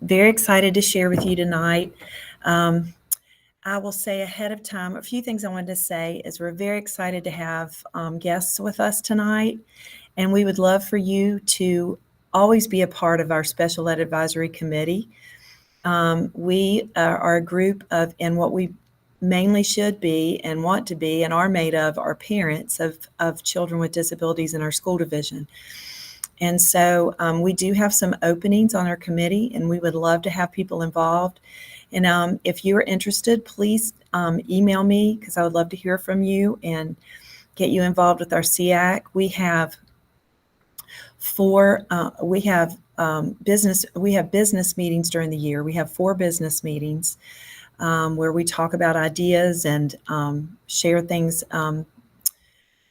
Very excited to share with you tonight. I will say ahead of time, a few things I wanted to say is we're very excited to have guests with us tonight, and we would love for you to always be a part of our Special Ed Advisory Committee. We are a group of, and what we mainly should be and want to be and are made of are parents of children with disabilities in our school division. And so we do have some openings on our committee, and we would love to have people involved. And if you're interested, please email me, because I would love to hear from you and get you involved with our SEAC. We have business meetings during the year. We have 4 business meetings where we talk about ideas and share things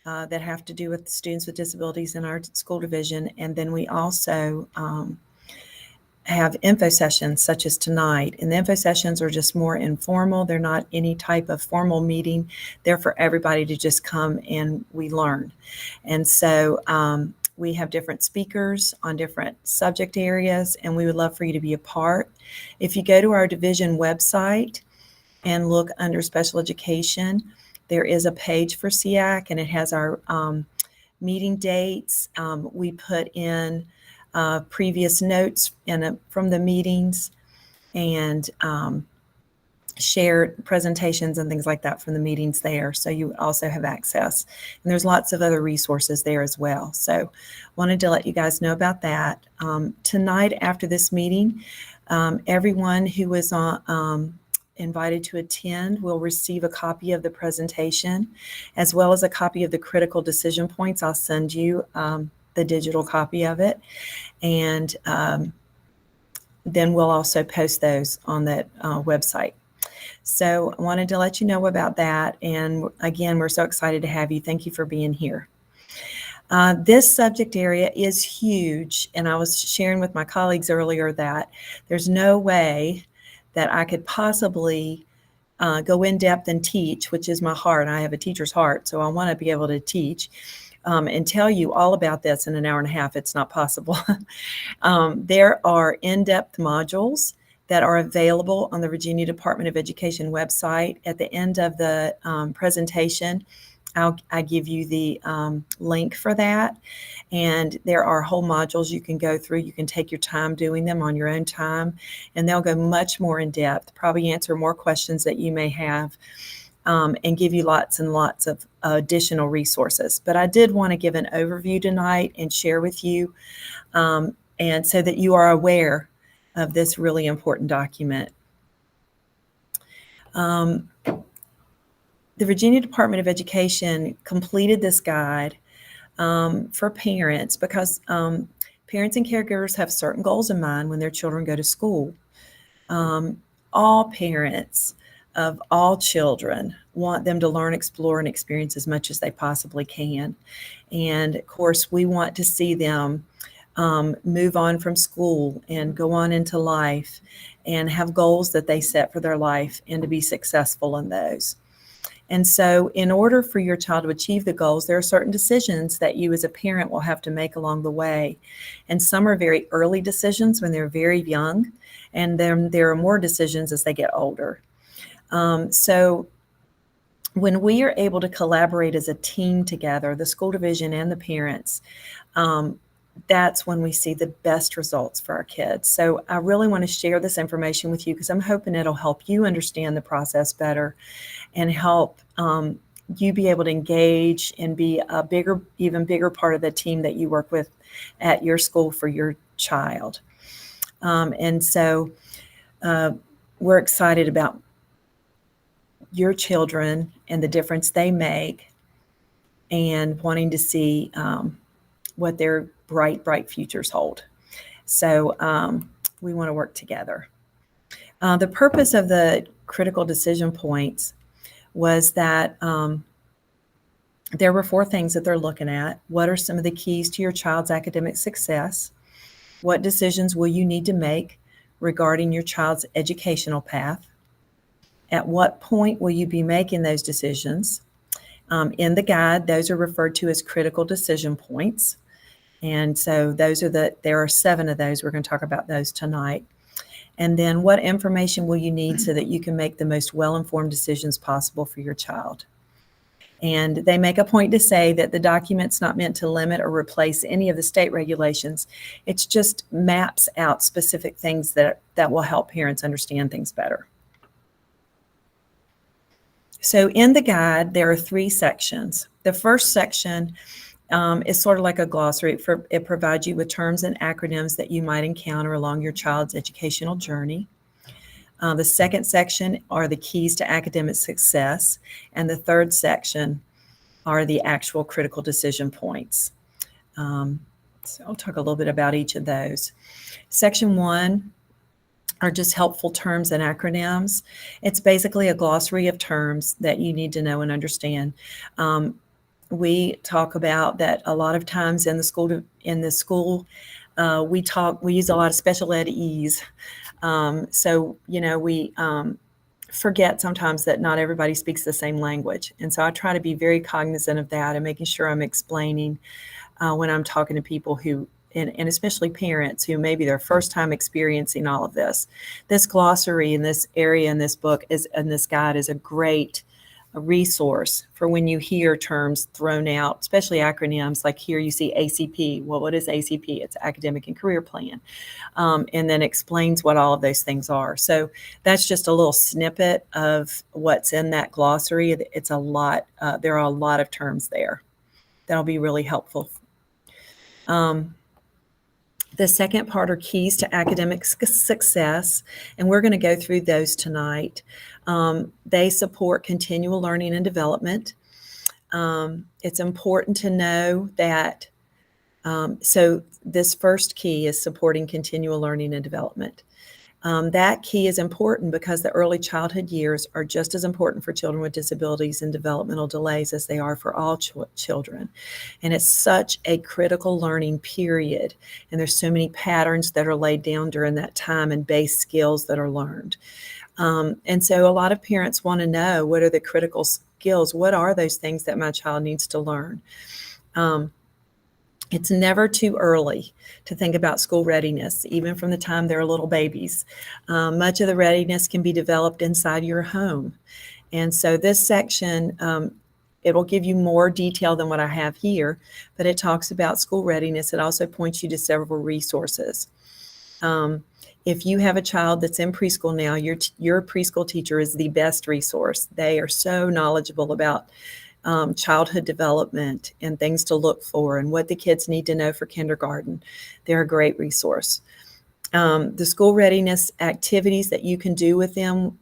that have to do with students with disabilities in our school division. And then we also have info sessions such as tonight. And the info sessions are just more informal. They're not any type of formal meeting. They're for everybody to just come and we learn. And so we have different speakers on different subject areas, and we would love for you to be a part. If you go to our division website and look under special education, there is a page for SEAC, and it has our meeting dates. We put in previous notes from the meetings and shared presentations and things like that from the meetings there. So you also have access. And there's lots of other resources there as well. So wanted to let you guys know about that. Tonight after this meeting, everyone who was invited to attend will receive a copy of the presentation, as well as a copy of the critical decision points. I'll send you the digital copy of it. And then we'll also post those on that website. So I wanted to let you know about that. And again, we're so excited to have you. Thank you for being here. This subject area is huge. And I was sharing with my colleagues earlier that there's no way that I could possibly go in depth and teach, which is my heart. I have a teacher's heart, so I want to be able to teach and tell you all about this in an hour and a half. It's not possible. There are in-depth modules that are available on the Virginia Department of Education website. At the end of the presentation, I give you the link for that. And there are whole modules you can go through. You can take your time doing them on your own time, and they'll go much more in depth, probably answer more questions that you may have, and give you lots and lots of additional resources. But I did want to give an overview tonight and share with you, and so that you are aware of this really important document. The Virginia Department of Education completed this guide for parents because parents and caregivers have certain goals in mind when their children go to school. All parents of all children want them to learn, explore, and experience as much as they possibly can. And of course, we want to see them move on from school and go on into life and have goals that they set for their life and to be successful in those. And so in order for your child to achieve the goals, there are certain decisions that you as a parent will have to make along the way. And some are very early decisions when they're very young, and then there are more decisions as they get older. So when we are able to collaborate as a team together, the school division and the parents, that's when we see the best results for our kids. So I really want to share this information with you because I'm hoping it'll help you understand the process better and help you be able to engage and be a bigger, even bigger part of the team that you work with at your school for your child. And so we're excited about your children and the difference they make and wanting to see what their bright futures hold. So we want to work together. The purpose of the critical decision points was that there were 4 things that they're looking at. What are some of the keys to your child's academic success? What decisions will you need to make regarding your child's educational path? At what point will you be making those decisions? In the guide, those are referred to as critical decision points. And so those are there are 7 of those. We're going to talk about those tonight. And then what information will you need so that you can make the most well-informed decisions possible for your child? And they make a point to say that the document's not meant to limit or replace any of the state regulations. It's just maps out specific things that will help parents understand things better. So in the guide, there are 3 sections. The first section is sort of like a glossary. It provides you with terms and acronyms that you might encounter along your child's educational journey. The second section are the keys to academic success, and the third section are the actual critical decision points. So I'll talk a little bit about each of those. Section 1 are just helpful terms and acronyms. It's basically a glossary of terms that you need to know and understand. We talk about that a lot of times in the school. We use a lot of special ed ease. So we forget sometimes that not everybody speaks the same language, and so I try to be very cognizant of that and making sure I'm explaining when I'm talking to people who. And especially parents who maybe their first time experiencing all of this. This glossary in this area in this book and this guide is a great resource for when you hear terms thrown out, especially acronyms. Like here you see ACP. Well, what is ACP? It's Academic and Career Plan. And then explains what all of those things are. So that's just a little snippet of what's in that glossary. It's a lot. There are a lot of terms there that'll be really helpful. The second part are keys to academic success, and we're going to go through those tonight. They support continual learning and development. It's important to know that, so this first key is supporting continual learning and development. That key is important because the early childhood years are just as important for children with disabilities and developmental delays as they are for all children. And it's such a critical learning period. And there's so many patterns that are laid down during that time and base skills that are learned. And so a lot of parents want to know, what are the critical skills? What are those things that my child needs to learn? It's never too early to think about school readiness, even from the time they're little babies. Much of the readiness can be developed inside your home. And so this section, it'll give you more detail than what I have here, but it talks about school readiness. It also points you to several resources. If you have a child that's in preschool now, your preschool teacher is the best resource. They are so knowledgeable about childhood development and things to look for and what the kids need to know for kindergarten. They're a great resource. The school readiness activities that you can do with them,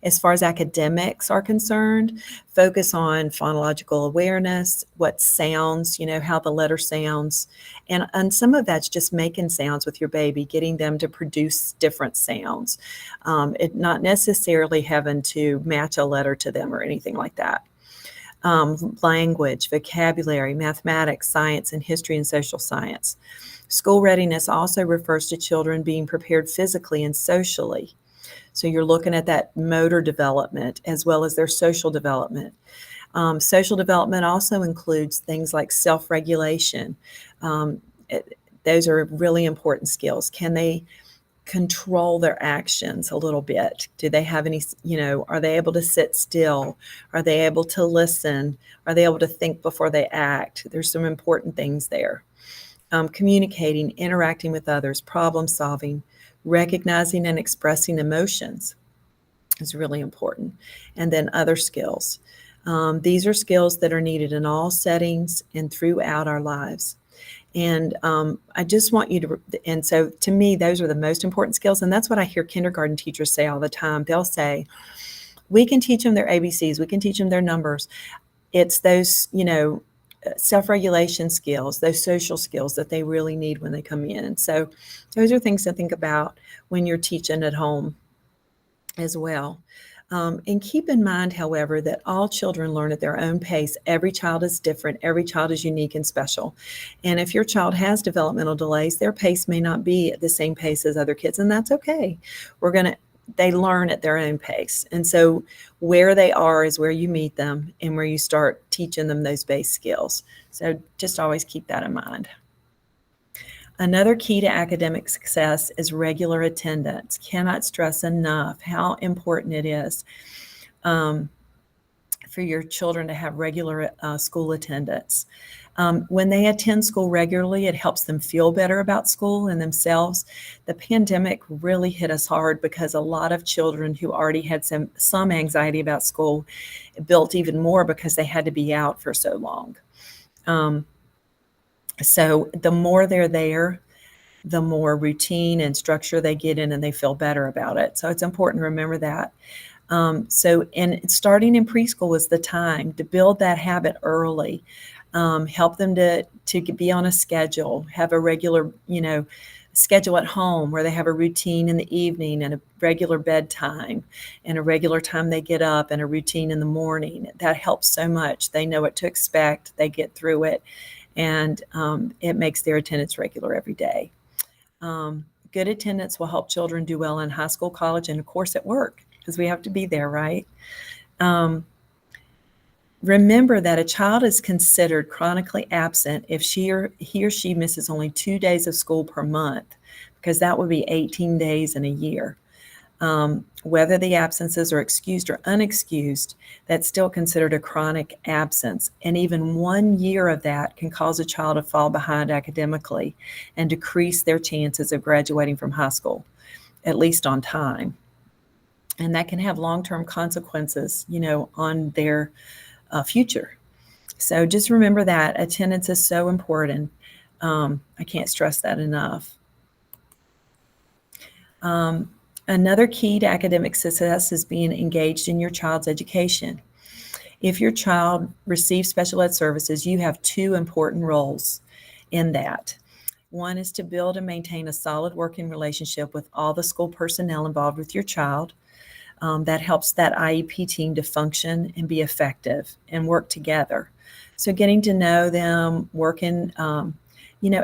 as far as academics are concerned, focus on phonological awareness, what sounds, how the letter sounds. And some of that's just making sounds with your baby, getting them to produce different sounds. It not necessarily having to match a letter to them or anything like that. Language, vocabulary, mathematics, science, and history and social science. School readiness also refers to children being prepared physically and socially. So you're looking at that motor development as well as their social development. Social development also includes things like self-regulation. Those are really important skills. Can they control their actions a little bit? Do they have any, are they able to sit still? Are they able to listen? Are they able to think before they act? There's some important things there. Communicating, interacting with others, problem solving, recognizing and expressing emotions is really important. And then other skills. These are skills that are needed in all settings and throughout our lives. And I just want you to, and so to me, those are the most important skills. And that's what I hear kindergarten teachers say all the time. They'll say, we can teach them their ABCs, we can teach them their numbers. It's those, self-regulation skills, those social skills that they really need when they come in. And so those are things to think about when you're teaching at home as well. And keep in mind, however, that all children learn at their own pace. Every child is different. Every child is unique and special. And if your child has developmental delays, their pace may not be at the same pace as other kids, and that's okay. They learn at their own pace. And so where they are is where you meet them and where you start teaching them those base skills. So just always keep that in mind. Another key to academic success is regular attendance. Cannot stress enough how important it is for your children to have regular school attendance. When they attend school regularly, it helps them feel better about school and themselves. The pandemic really hit us hard because a lot of children who already had some anxiety about school built even more because they had to be out for so long. So the more they're there, the more routine and structure they get in, and they feel better about it. So it's important to remember that. Starting in preschool is the time to build that habit early. Help them to be on a schedule, have a regular, schedule at home where they have a routine in the evening and a regular bedtime and a regular time they get up and a routine in the morning. That helps so much. They know what to expect. They get through it, and it makes their attendance regular every day. Good attendance will help children do well in high school, college, and of course at work, because we have to be there, right? Remember that a child is considered chronically absent if he or she misses only 2 days of school per month, because that would be 18 days in a year. Whether the absences are excused or unexcused, that's still considered a chronic absence. And even 1 year of that can cause a child to fall behind academically and decrease their chances of graduating from high school, at least on time. And that can have long-term consequences, on their future. So just remember that attendance is so important. I can't stress that enough. Another key to academic success is being engaged in your child's education. If your child receives special ed services, you have two important roles in that. One is to build and maintain a solid working relationship with all the school personnel involved with your child. That helps that IEP team to function and be effective and work together. So getting to know them, working,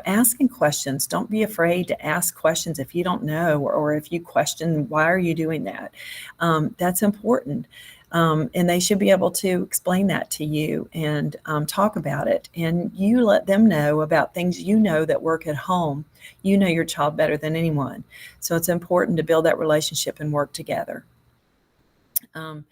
asking questions. Don't be afraid to ask questions if you don't know, or if you question, why are you doing that? That's important. And they should be able to explain that to you and talk about it. And you let them know about things that work at home. You know your child better than anyone. So it's important to build that relationship and work together. And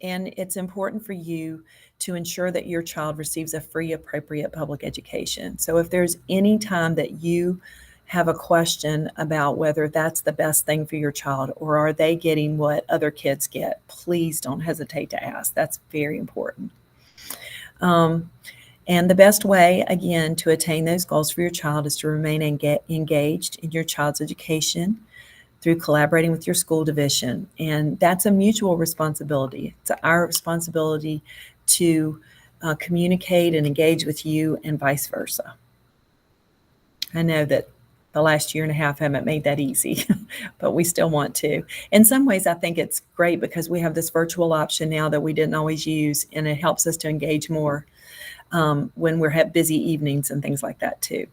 it's important for you to ensure that your child receives a free, appropriate public education. So if there's any time that you have a question about whether that's the best thing for your child, or are they getting what other kids get, please don't hesitate to ask. That's very important. And the best way, again, to attain those goals for your child is to remain engaged in your child's education through collaborating with your school division. And that's a mutual responsibility. It's our responsibility to communicate and engage with you, and vice versa. I know that the last year and a half haven't made that easy, but we still want to. In some ways, I think it's great because we have this virtual option now that we didn't always use, and it helps us to engage more when we're at busy evenings and things like that too.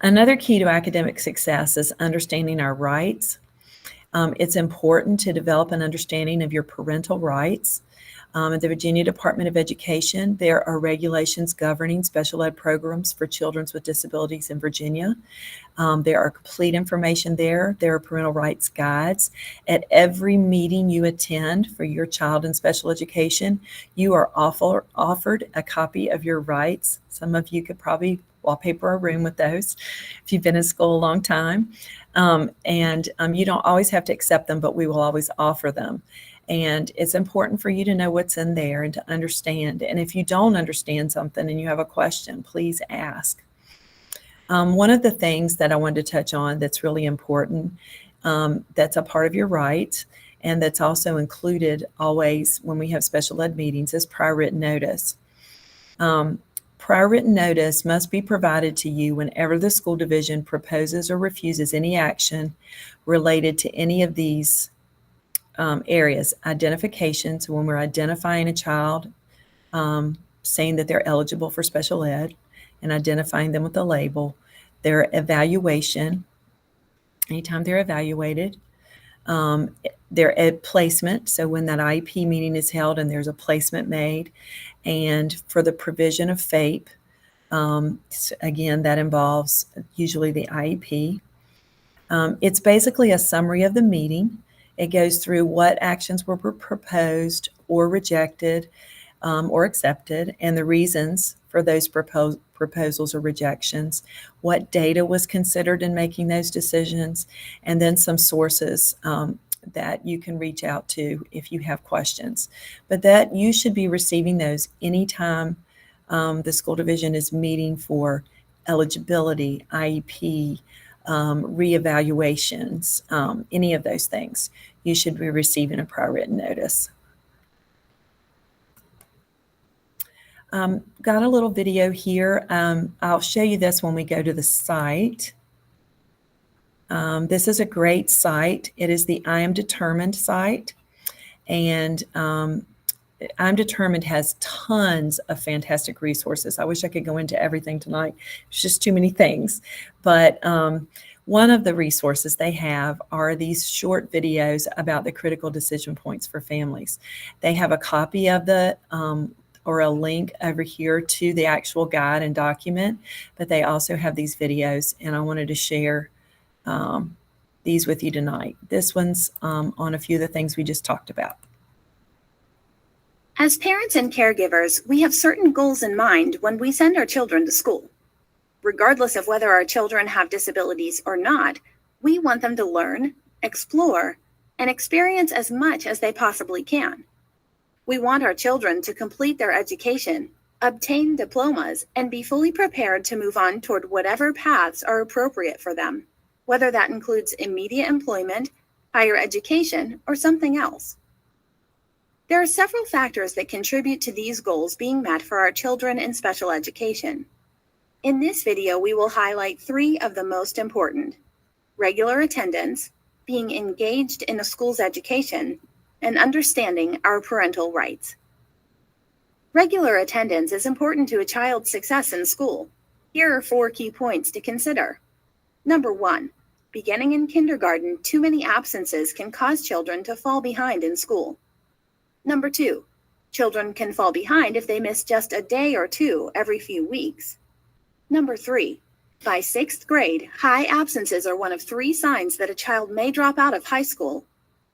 Another key to academic success is understanding our rights. It's important to develop an understanding of your parental rights. At the Virginia Department of Education, there are regulations governing special ed programs for children with disabilities in Virginia. There are complete information there. There are parental rights guides. At every meeting you attend for your child in special education, you are offered a copy of your rights. Some of you could probably wallpaper a room with those if you've been in school a long time. You don't always have to accept them, but we will always offer them. And it's important for you to know what's in there and to understand. And if you don't understand something and you have a question, please ask. One of the things that I wanted to touch on that's really important, that's a part of your rights, and that's also included always when we have special ed meetings, is prior written notice. Prior written notice must be provided to you whenever the school division proposes or refuses any action related to any of these areas. Identification, so when we're identifying a child, saying that they're eligible for special ed and identifying them with a label. Their evaluation, anytime they're evaluated. Their ed placement, so when that IEP meeting is held and there's a placement made. And for the provision of FAPE, Again, that involves usually the IEP. It's basically a summary of the meeting. It goes through what actions were proposed or rejected or accepted, and the reasons for those proposals or rejections, what data was considered in making those decisions, and then some sources that you can reach out to if you have questions. But that you should be receiving those anytime the school division is meeting for eligibility, IEP, reevaluations, any of those things. You should be receiving a prior written notice. Got a little video here. I'll show you this when we go to the site. This is a great site. It is the I Am Determined site. And I'm Determined has tons of fantastic resources. I wish I could go into everything tonight. It's just too many things. But one of the resources they have are these short videos about the critical decision points for families. They have a copy of the or a link over here to the actual guide and document, but they also have these videos, and I wanted to share these with you tonight. This one's on a few of the things we just talked about. As parents and caregivers, we have certain goals in mind when we send our children to school. Regardless of whether our children have disabilities or not, we want them to learn, explore, and experience as much as they possibly can. We want our children to complete their education, obtain diplomas, and be fully prepared to move on toward whatever paths are appropriate for them, whether that includes immediate employment, higher education, or something else. There are several factors that contribute to these goals being met for our children in special education. In this video, we will highlight 3 of the most important: regular attendance, being engaged in a school's education, and understanding our parental rights. Regular attendance is important to a child's success in school. Here are 4 key points to consider. Number 1, beginning in kindergarten, too many absences can cause children to fall behind in school. Number 2, children can fall behind if they miss just a day or 2 every few weeks. Number 3, by 6th grade, high absences are one of 3 signs that a child may drop out of high school.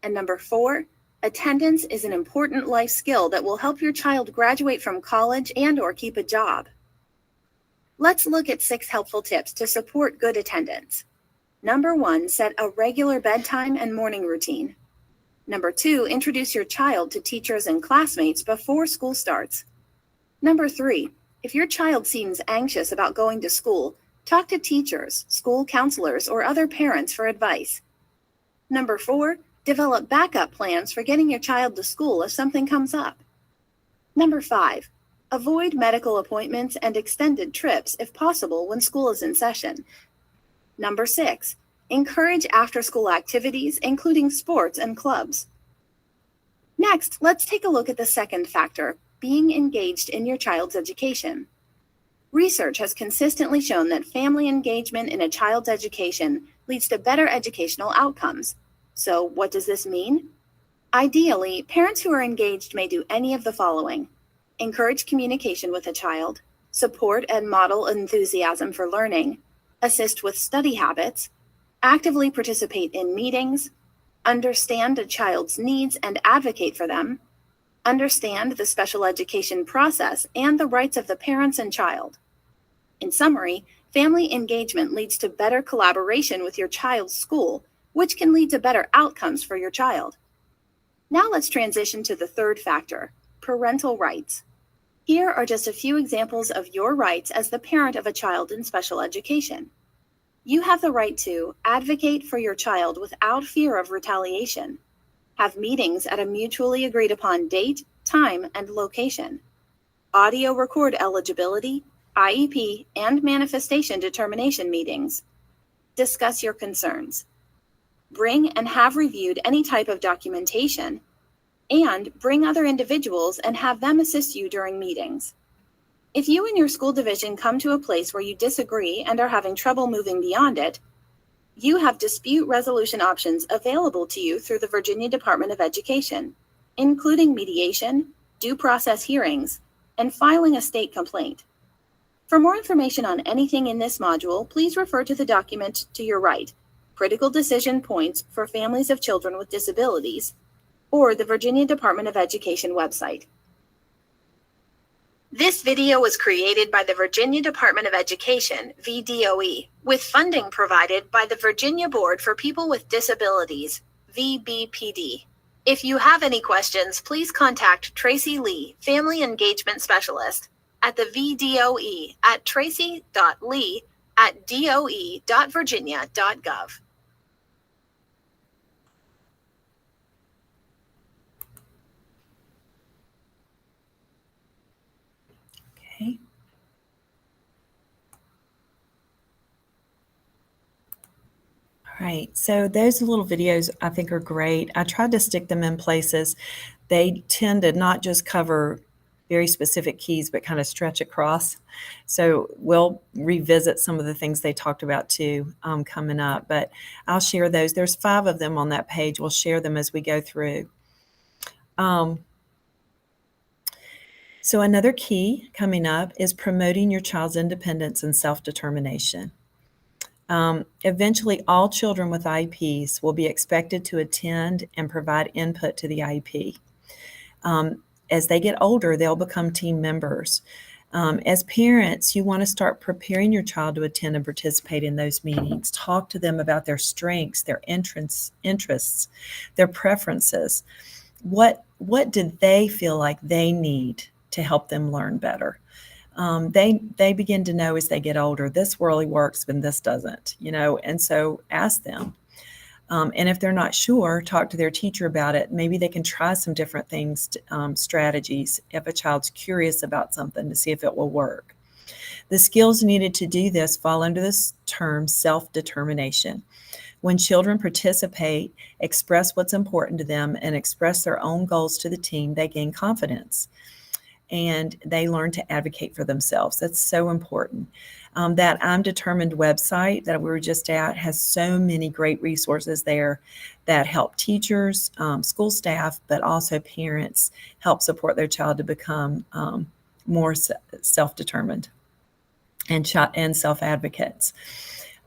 And number 4, attendance is an important life skill that will help your child graduate from college and/or keep a job. Let's look at 6 helpful tips to support good attendance. Number 1, set a regular bedtime and morning routine. Number 2, introduce your child to teachers and classmates before school starts. Number 3, if your child seems anxious about going to school, talk to teachers, school counselors, or other parents for advice. Number 4, develop backup plans for getting your child to school if something comes up. Number 5, avoid medical appointments and extended trips if possible when school is in session. Number 6, encourage after-school activities, including sports and clubs. Next, let's take a look at the second factor, being engaged in your child's education. Research has consistently shown that family engagement in a child's education leads to better educational outcomes. So what does this mean? Ideally, parents who are engaged may do any of the following: encourage communication with a child, support and model enthusiasm for learning, assist with study habits, actively participate in meetings, understand a child's needs and advocate for them, understand the special education process and the rights of the parents and child. In summary, family engagement leads to better collaboration with your child's school, which can lead to better outcomes for your child. Now let's transition to the third factor, parental rights. Here are just a few examples of your rights as the parent of a child in special education. You have the right to advocate for your child without fear of retaliation, have meetings at a mutually agreed upon date, time, and location, audio record eligibility, IEP, and manifestation determination meetings, discuss your concerns, bring and have reviewed any type of documentation, and bring other individuals and have them assist you during meetings. If you and your school division come to a place where you disagree and are having trouble moving beyond it, you have dispute resolution options available to you through the Virginia Department of Education, including mediation, due process hearings, and filing a state complaint. For more information on anything in this module, please refer to the document to your right, Critical Decision Points for Families of Children with Disabilities, or the Virginia Department of Education website. This video was created by the Virginia Department of Education, VDOE, with funding provided by the Virginia Board for People with Disabilities, VBPD. If you have any questions, please contact Tracy Lee, Family Engagement Specialist, at the VDOE at tracy.lee@doe.virginia.gov. Okay. All right, so those little videos I think are great. I tried to stick them in places. They tend to not just cover very specific keys, but kind of stretch across. So we'll revisit some of the things they talked about too coming up, but I'll share those. There's 5 of them on that page. We'll share them as we go through. So another key coming up is promoting your child's independence and self-determination. Eventually, all children with IEPs will be expected to attend and provide input to the IEP. As they get older, they'll become team members. As parents, you want to start preparing your child to attend and participate in those meetings. Talk to them about their strengths, their interests, their preferences. What did they feel like they need to help them learn better? They begin to know as they get older, this really works, but this doesn't, and so ask them. And if they're not sure, talk to their teacher about it. Maybe they can try some different things, strategies, if a child's curious about something, to see if it will work. The skills needed to do this fall under this term self-determination. When children participate, express what's important to them, and express their own goals to the team, they gain confidence. And they learn to advocate for themselves. That's so important. That I'm Determined website that we were just at has so many great resources there that help teachers, school staff, but also parents help support their child to become more self-determined and self-advocates.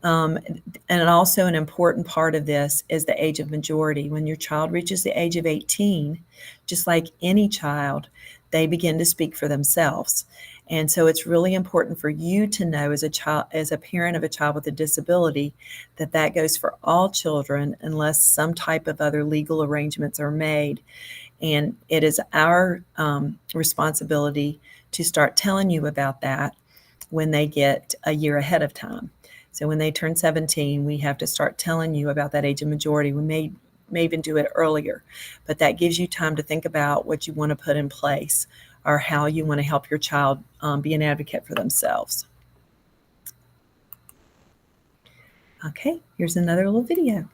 And also an important part of this is the age of majority. When your child reaches the age of 18, just like any child, they begin to speak for themselves. And so it's really important for you to know as a parent of a child with a disability, that goes for all children unless some type of other legal arrangements are made. And it is our responsibility to start telling you about that when they get a year ahead of time. So when they turn 17, we have to start telling you about that age of majority. We may even do it earlier, but that gives you time to think about what you want to put in place or how you want to help your child be an advocate for themselves. Okay, here's another little video.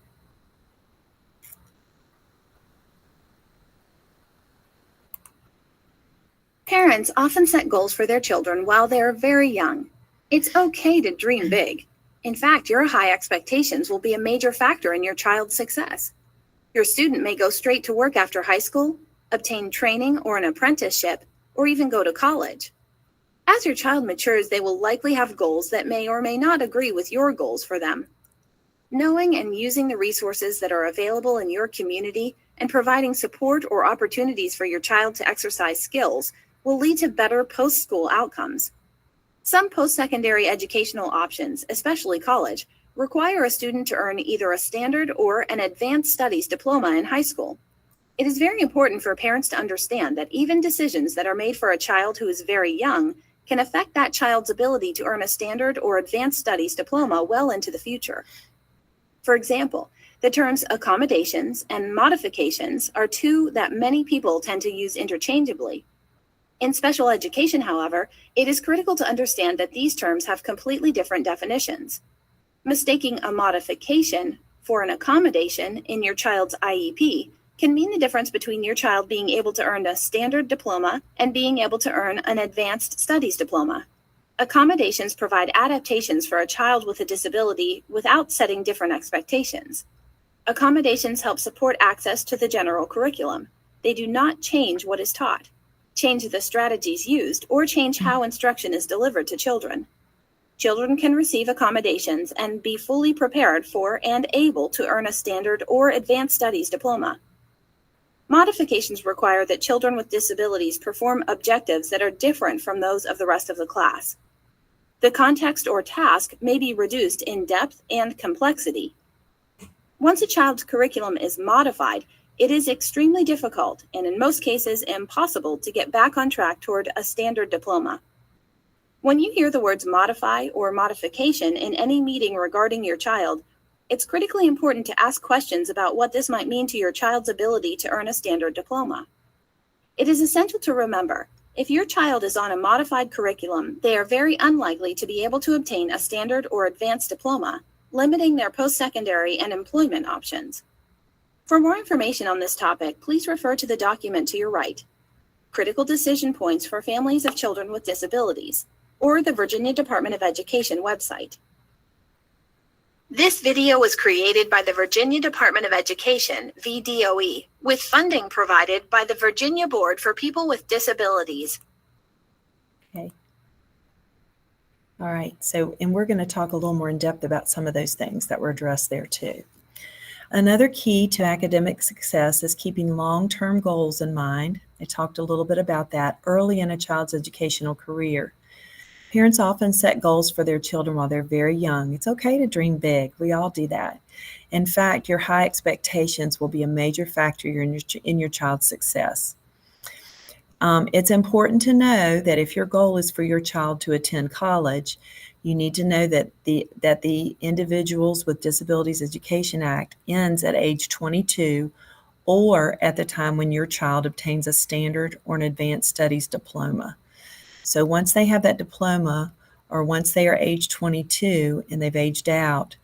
Parents often set goals for their children while they are very young. It's okay to dream big. In fact, your high expectations will be a major factor in your child's success. Your student may go straight to work after high school, obtain training or an apprenticeship, or even go to college. As your child matures, they will likely have goals that may or may not agree with your goals for them. Knowing and using the resources that are available in your community and providing support or opportunities for your child to exercise skills will lead to better post-school outcomes. Some post-secondary educational options, especially college, require a student to earn either a standard or an advanced studies diploma in high school. It is very important for parents to understand that even decisions that are made for a child who is very young can affect that child's ability to earn a standard or advanced studies diploma well into the future. For example, the terms accommodations and modifications are two that many people tend to use interchangeably. In special education, however, it is critical to understand that these terms have completely different definitions. Mistaking a modification for an accommodation in your child's IEP can mean the difference between your child being able to earn a standard diploma and being able to earn an advanced studies diploma. Accommodations provide adaptations for a child with a disability without setting different expectations. Accommodations help support access to the general curriculum. They do not change what is taught. change the strategies used, or change how instruction is delivered to children. Children can receive accommodations and be fully prepared for and able to earn a standard or advanced studies diploma. Modifications require that children with disabilities perform objectives that are different from those of the rest of the class. The context or task may be reduced in depth and complexity. Once a child's curriculum is modified, it is extremely difficult and in most cases impossible to get back on track toward a standard diploma. When you hear the words modify or modification in any meeting regarding your child, it's critically important to ask questions about what this might mean to your child's ability to earn a standard diploma. It is essential to remember, if your child is on a modified curriculum, they are very unlikely to be able to obtain a standard or advanced diploma, limiting their post-secondary and employment options. For more information on this topic, please refer to the document to your right, Critical Decision Points for Families of Children with Disabilities, or the Virginia Department of Education website. This video was created by the Virginia Department of Education, VDOE, with funding provided by the Virginia Board for People with Disabilities. Okay. All right, and we're going to talk a little more in depth about some of those things that were addressed there too. Another key to academic success is keeping long-term goals in mind. I talked a little bit about that early in a child's educational career. Parents often set goals for their children while they're very young. It's okay to dream big. We all do that. In fact, your high expectations will be a major factor in your child's success. It's important to know that if your goal is for your child to attend college, you need to know that the Individuals with Disabilities Education Act ends at age 22 or at the time when your child obtains a standard or an advanced studies diploma. So once they have that diploma, or once they are age 22 and they've aged out,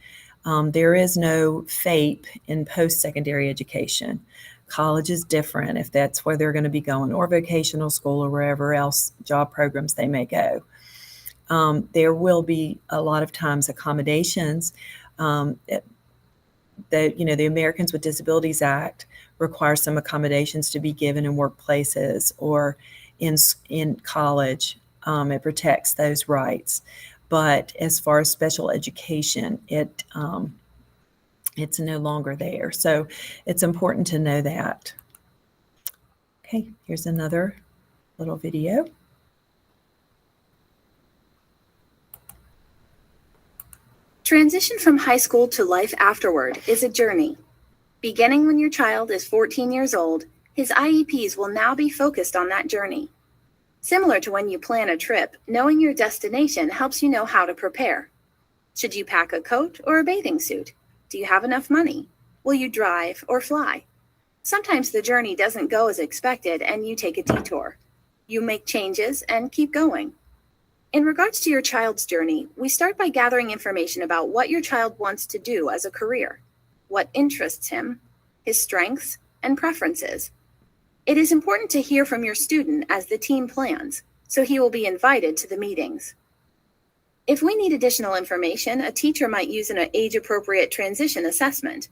there is no FAPE in post-secondary education. College is different if that's where they're going to be going, or vocational school, or wherever else job programs they may go. There will be a lot of times accommodations. The Americans with Disabilities Act requires some accommodations to be given in workplaces or in college. It protects those rights. But as far as special education, it's no longer there. So it's important to know that. Okay, here's another little video. Transition from high school to life afterward is a journey. Beginning when your child is 14 years old, his IEPs will now be focused on that journey. Similar to when you plan a trip, knowing your destination helps you know how to prepare. Should you pack a coat or a bathing suit? Do you have enough money? Will you drive or fly? Sometimes the journey doesn't go as expected and you take a detour. You make changes and keep going. In regards to your child's journey, we start by gathering information about what your child wants to do as a career, what interests him, his strengths, and preferences. It is important to hear from your student as the team plans, so he will be invited to the meetings. If we need additional information, a teacher might use an age-appropriate transition assessment.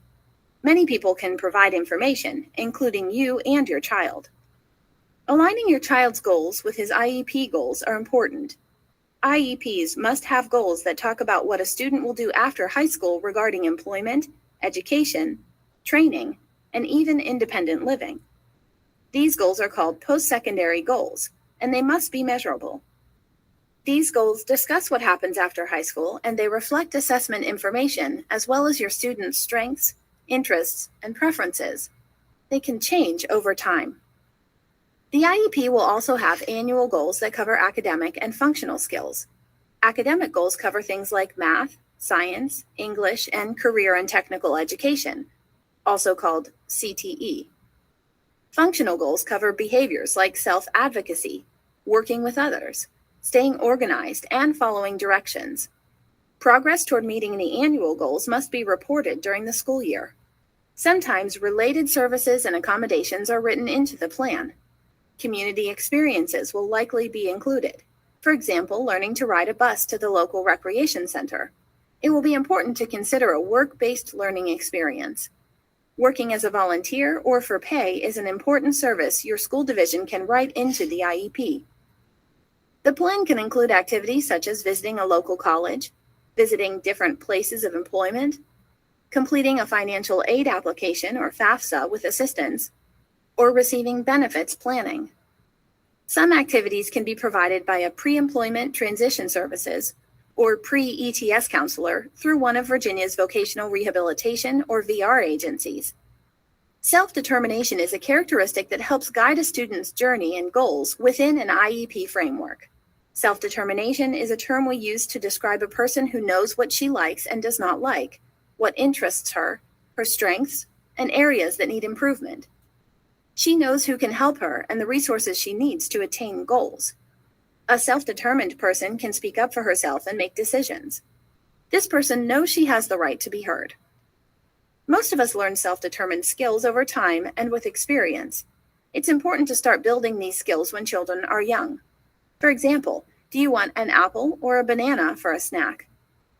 Many people can provide information, including you and your child. Aligning your child's goals with his IEP goals are important. IEPs must have goals that talk about what a student will do after high school regarding employment, education, training, and even independent living. These goals are called post-secondary goals, and they must be measurable. These goals discuss what happens after high school, and they reflect assessment information as well as your student's strengths, interests, and preferences. They can change over time. The IEP will also have annual goals that cover academic and functional skills. Academic goals cover things like math, science, English, and career and technical education, also called CTE. Functional goals cover behaviors like self-advocacy, working with others, staying organized, and following directions. Progress toward meeting the annual goals must be reported during the school year. Sometimes related services and accommodations are written into the plan. Community experiences will likely be included. For example, learning to ride a bus to the local recreation center. It will be important to consider a work-based learning experience. Working as a volunteer or for pay is an important service your school division can write into the IEP. The plan can include activities such as visiting a local college, visiting different places of employment, completing a financial aid application or FAFSA with assistance, or receiving benefits planning. Some activities can be provided by a pre-employment transition services or pre-ETS counselor through one of Virginia's vocational rehabilitation or VR agencies. Self-determination is a characteristic that helps guide a student's journey and goals within an IEP framework. Self-determination is a term we use to describe a person who knows what she likes and does not like, what interests her, her strengths, and areas that need improvement. She knows who can help her and the resources she needs to attain goals. A self-determined person can speak up for herself and make decisions. This person knows she has the right to be heard. Most of us learn self-determined skills over time and with experience. It's important to start building these skills when children are young. For example, do you want an apple or a banana for a snack?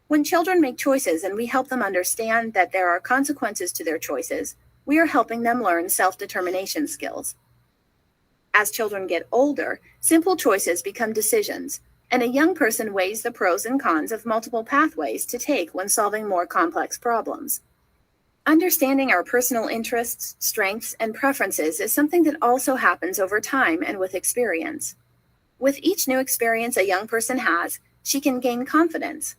When children make choices and we help them understand that there are consequences to their choices, we are helping them learn self-determination skills. As children get older, simple choices become decisions, and a young person weighs the pros and cons of multiple pathways to take when solving more complex problems. Understanding our personal interests, strengths, and preferences is something that also happens over time and with experience. With each new experience a young person has, she can gain confidence.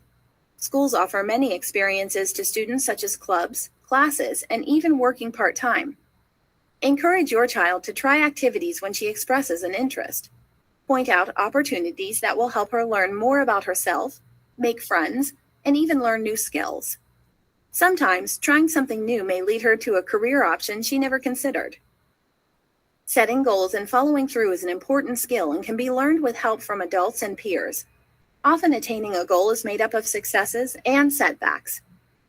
Schools offer many experiences to students such as clubs, classes, and even working part-time. Encourage your child to try activities when she expresses an interest. Point out opportunities that will help her learn more about herself, make friends, and even learn new skills. Sometimes, trying something new may lead her to a career option she never considered. Setting goals and following through is an important skill and can be learned with help from adults and peers. Often attaining a goal is made up of successes and setbacks.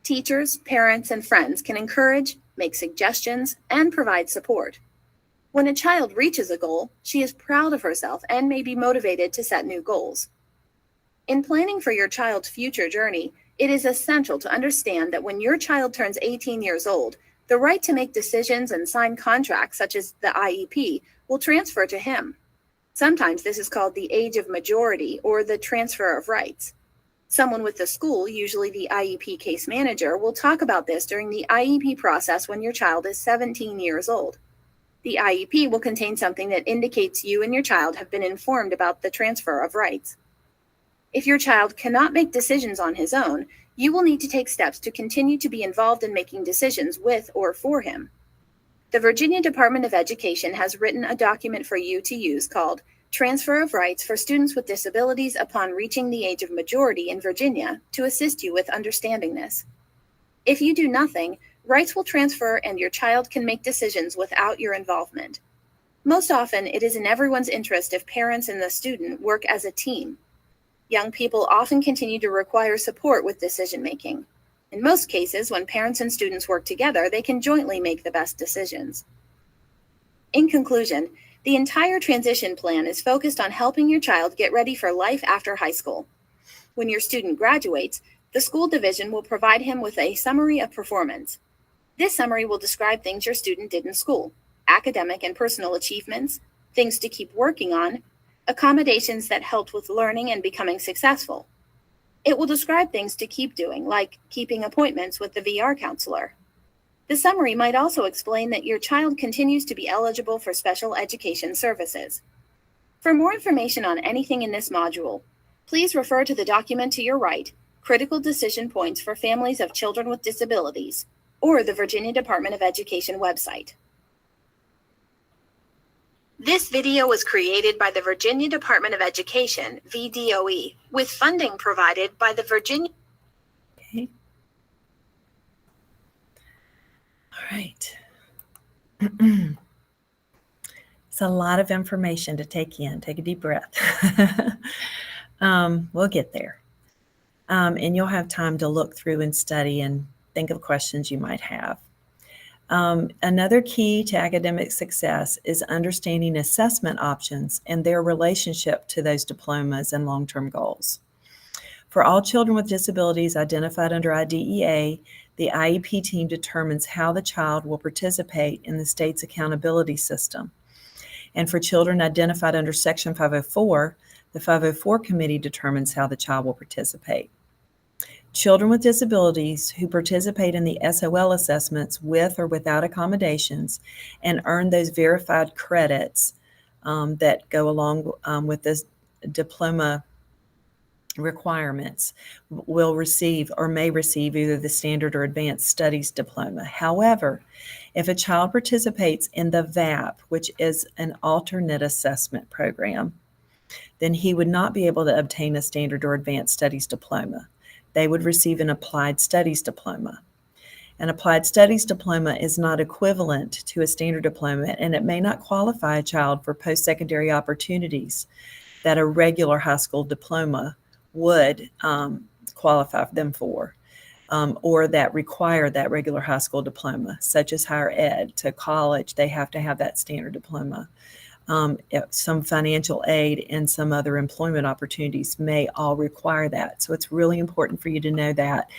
Teachers, parents, and friends can encourage, make suggestions, and provide support. When a child reaches a goal, she is proud of herself and may be motivated to set new goals. In planning for your child's future journey, it is essential to understand that when your child turns 18 years old, the right to make decisions and sign contracts such as the IEP will transfer to him. Sometimes this is called the age of majority or the transfer of rights. Someone with the school, usually the IEP case manager, will talk about this during the IEP process when your child is 17 years old. The IEP will contain something that indicates you and your child have been informed about the transfer of rights. If your child cannot make decisions on his own, you will need to take steps to continue to be involved in making decisions with or for him. The Virginia Department of Education has written a document for you to use called Transfer of Rights for Students with Disabilities Upon Reaching the Age of Majority in Virginia to assist you with understanding this. If you do nothing, rights will transfer and your child can make decisions without your involvement. Most often, it is in everyone's interest if parents and the student work as a team. Young people often continue to require support with decision-making. In most cases, when parents and students work together, they can jointly make the best decisions. In conclusion, the entire transition plan is focused on helping your child get ready for life after high school. When your student graduates, the school division will provide him with a summary of performance. This summary will describe things your student did in school, academic and personal achievements, things to keep working on, accommodations that helped with learning and becoming successful. It will describe things to keep doing, like keeping appointments with the VR counselor. The summary might also explain that your child continues to be eligible for special education services. For more information on anything in this module, please refer to the document to your right, Critical Decision Points for Families of Children with Disabilities, or the Virginia Department of Education website. This video was created by the Virginia Department of Education, VDOE, with funding provided by the Virginia. Okay. All right. It's a lot of information to take in. Take a deep breath. We'll get there. And you'll have time to look through and study and think of questions you might have. Another key to academic success is understanding assessment options and their relationship to those diplomas and long-term goals. For all children with disabilities identified under IDEA, the IEP team determines how the child will participate in the state's accountability system. And for children identified under Section 504, the 504 committee determines how the child will participate. Children with disabilities who participate in the SOL assessments with or without accommodations and earn those verified credits that go along with this diploma requirements will receive or may receive either the standard or advanced studies diploma. However, if a child participates in the VAP, which is an alternate assessment program, then he would not be able to obtain a standard or advanced studies diploma. They would receive an applied studies diploma. An applied studies diploma is not equivalent to a standard diploma, and it may not qualify a child for post-secondary opportunities that a regular high school diploma would qualify them for, or that require that regular high school diploma, such as higher ed. To college, they have to have that standard diploma. Some financial aid and some other employment opportunities may all require that. So it's really important for you to know that.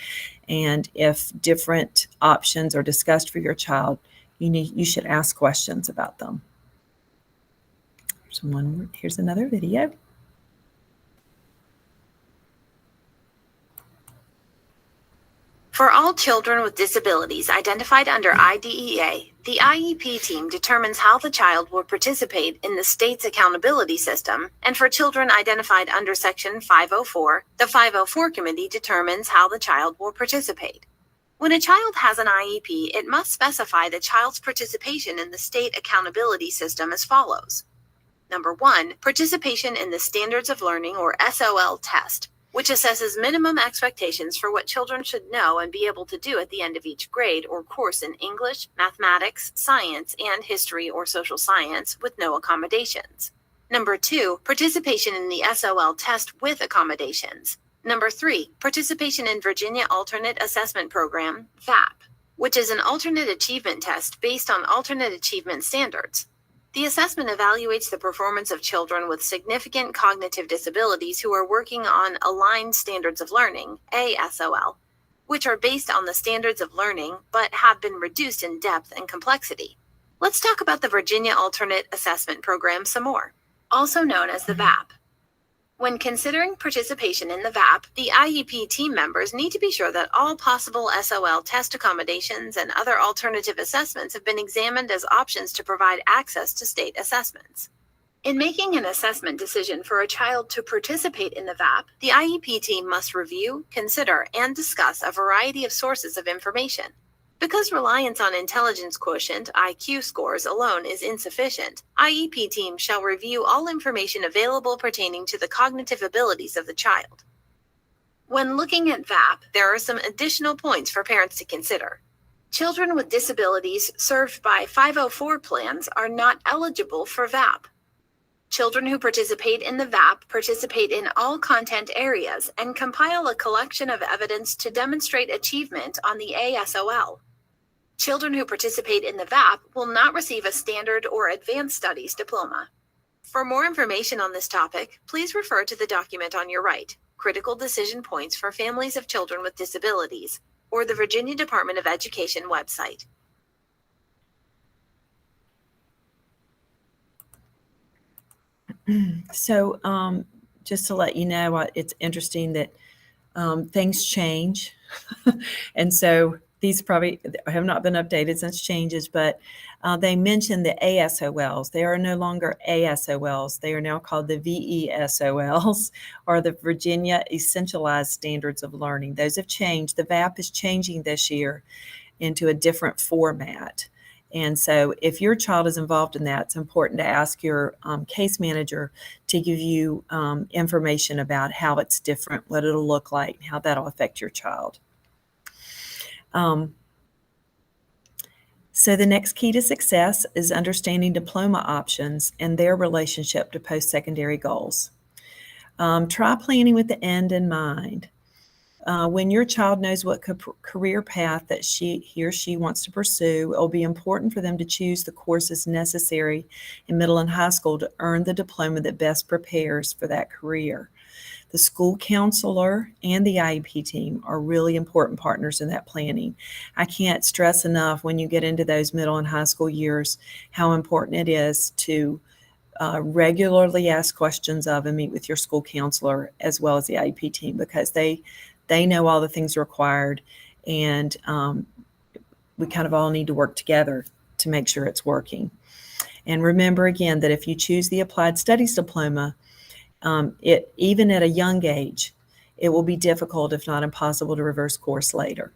And if different options are discussed for your child, you should ask questions about them. Here's another video. For all children with disabilities identified under IDEA, the IEP team determines how the child will participate in the state's accountability system, and for children identified under Section 504, the 504 committee determines how the child will participate. When a child has an IEP, it must specify the child's participation in the state accountability system as follows. Number 1, participation in the Standards of Learning or SOL test, which assesses minimum expectations for what children should know and be able to do at the end of each grade or course in English, mathematics, science, and history or social science with no accommodations. Number 2, participation in the SOL test with accommodations. Number 3, participation in Virginia Alternate Assessment Program, VAP, which is an alternate achievement test based on alternate achievement standards. The assessment evaluates the performance of children with significant cognitive disabilities who are working on Aligned Standards of Learning, ASOL, which are based on the standards of learning but have been reduced in depth and complexity. Let's talk about the Virginia Alternate Assessment Program some more, also known as the VAP. When considering participation in the VAP, the IEP team members need to be sure that all possible SOL test accommodations and other alternative assessments have been examined as options to provide access to state assessments. In making an assessment decision for a child to participate in the VAP, the IEP team must review, consider, and discuss a variety of sources of information. Because reliance on intelligence quotient (IQ) scores alone is insufficient, IEP teams shall review all information available pertaining to the cognitive abilities of the child. When looking at VAP, there are some additional points for parents to consider. Children with disabilities served by 504 plans are not eligible for VAP. Children who participate in the VAP participate in all content areas and compile a collection of evidence to demonstrate achievement on the ASOL. Children who participate in the VAP will not receive a standard or advanced studies diploma. For more information on this topic, please refer to the document on your right, Critical Decision Points for Families of Children with Disabilities, or the Virginia Department of Education website. So just to let you know, it's interesting that things change. And so these probably have not been updated since changes, but they mentioned the ASOLs. They are no longer ASOLs. They are now called the VESOLs, or the Virginia Essentialized Standards of Learning. Those have changed. The VAP is changing this year into a different format. And so if your child is involved in that, it's important to ask your case manager to give you information about how it's different, what it'll look like, how that'll affect your child. So the next key to success is understanding diploma options and their relationship to post-secondary goals. Try planning with the end in mind. When your child knows what career path that he or she wants to pursue, it will be important for them to choose the courses necessary in middle and high school to earn the diploma that best prepares for that career. The school counselor and the IEP team are really important partners in that planning. I can't stress enough when you get into those middle and high school years how important it is to regularly ask questions of and meet with your school counselor as well as the IEP team, because they know all the things required, and we kind of all need to work together to make sure it's working. And remember again that if you choose the Applied Studies diploma, even at a young age, it will be difficult, if not impossible, to reverse course later.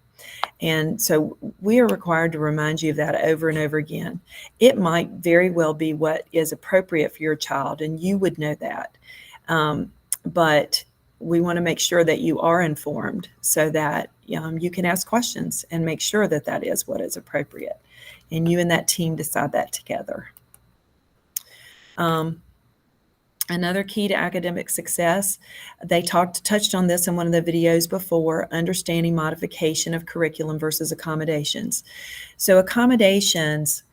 And so we are required to remind you of that over and over again. It might very well be what is appropriate for your child, and you would know that. But we want to make sure that you are informed so that you can ask questions and make sure that that is what is appropriate. And you and that team decide that together. Another key to academic success, they touched on this in one of the videos before, understanding modification of curriculum versus accommodations. So accommodations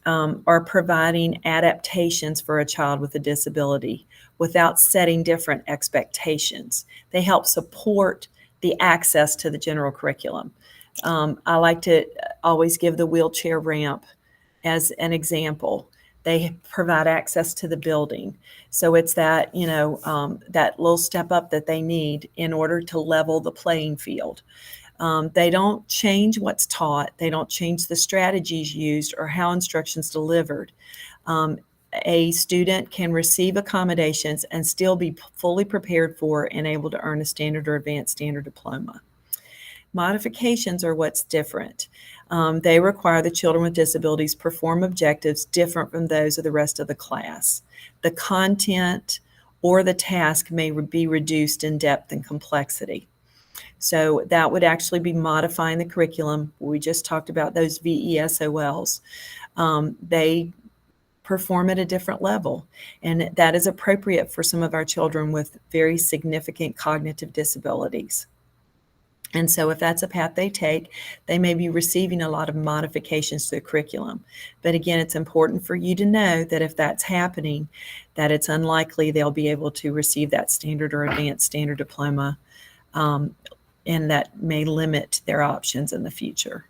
are providing adaptations for a child with a disability without setting different expectations. They help support the access to the general curriculum. I like to always give the wheelchair ramp as an example. They provide access to the building. So it's that, that little step up that they need in order to level the playing field. They don't change what's taught. They don't change the strategies used or how instruction's delivered. A student can receive accommodations and still be fully prepared for and able to earn a standard or advanced standard diploma. Modifications are what's different. They require the children with disabilities perform objectives different from those of the rest of the class. The content or the task may be reduced in depth and complexity. So that would actually be modifying the curriculum. We just talked about those VESOLs. They perform at a different level, and that is appropriate for some of our children with very significant cognitive disabilities. And so if that's a path they take, they may be receiving a lot of modifications to the curriculum. But again, it's important for you to know that if that's happening, that it's unlikely they'll be able to receive that standard or advanced standard diploma, and that may limit their options in the future.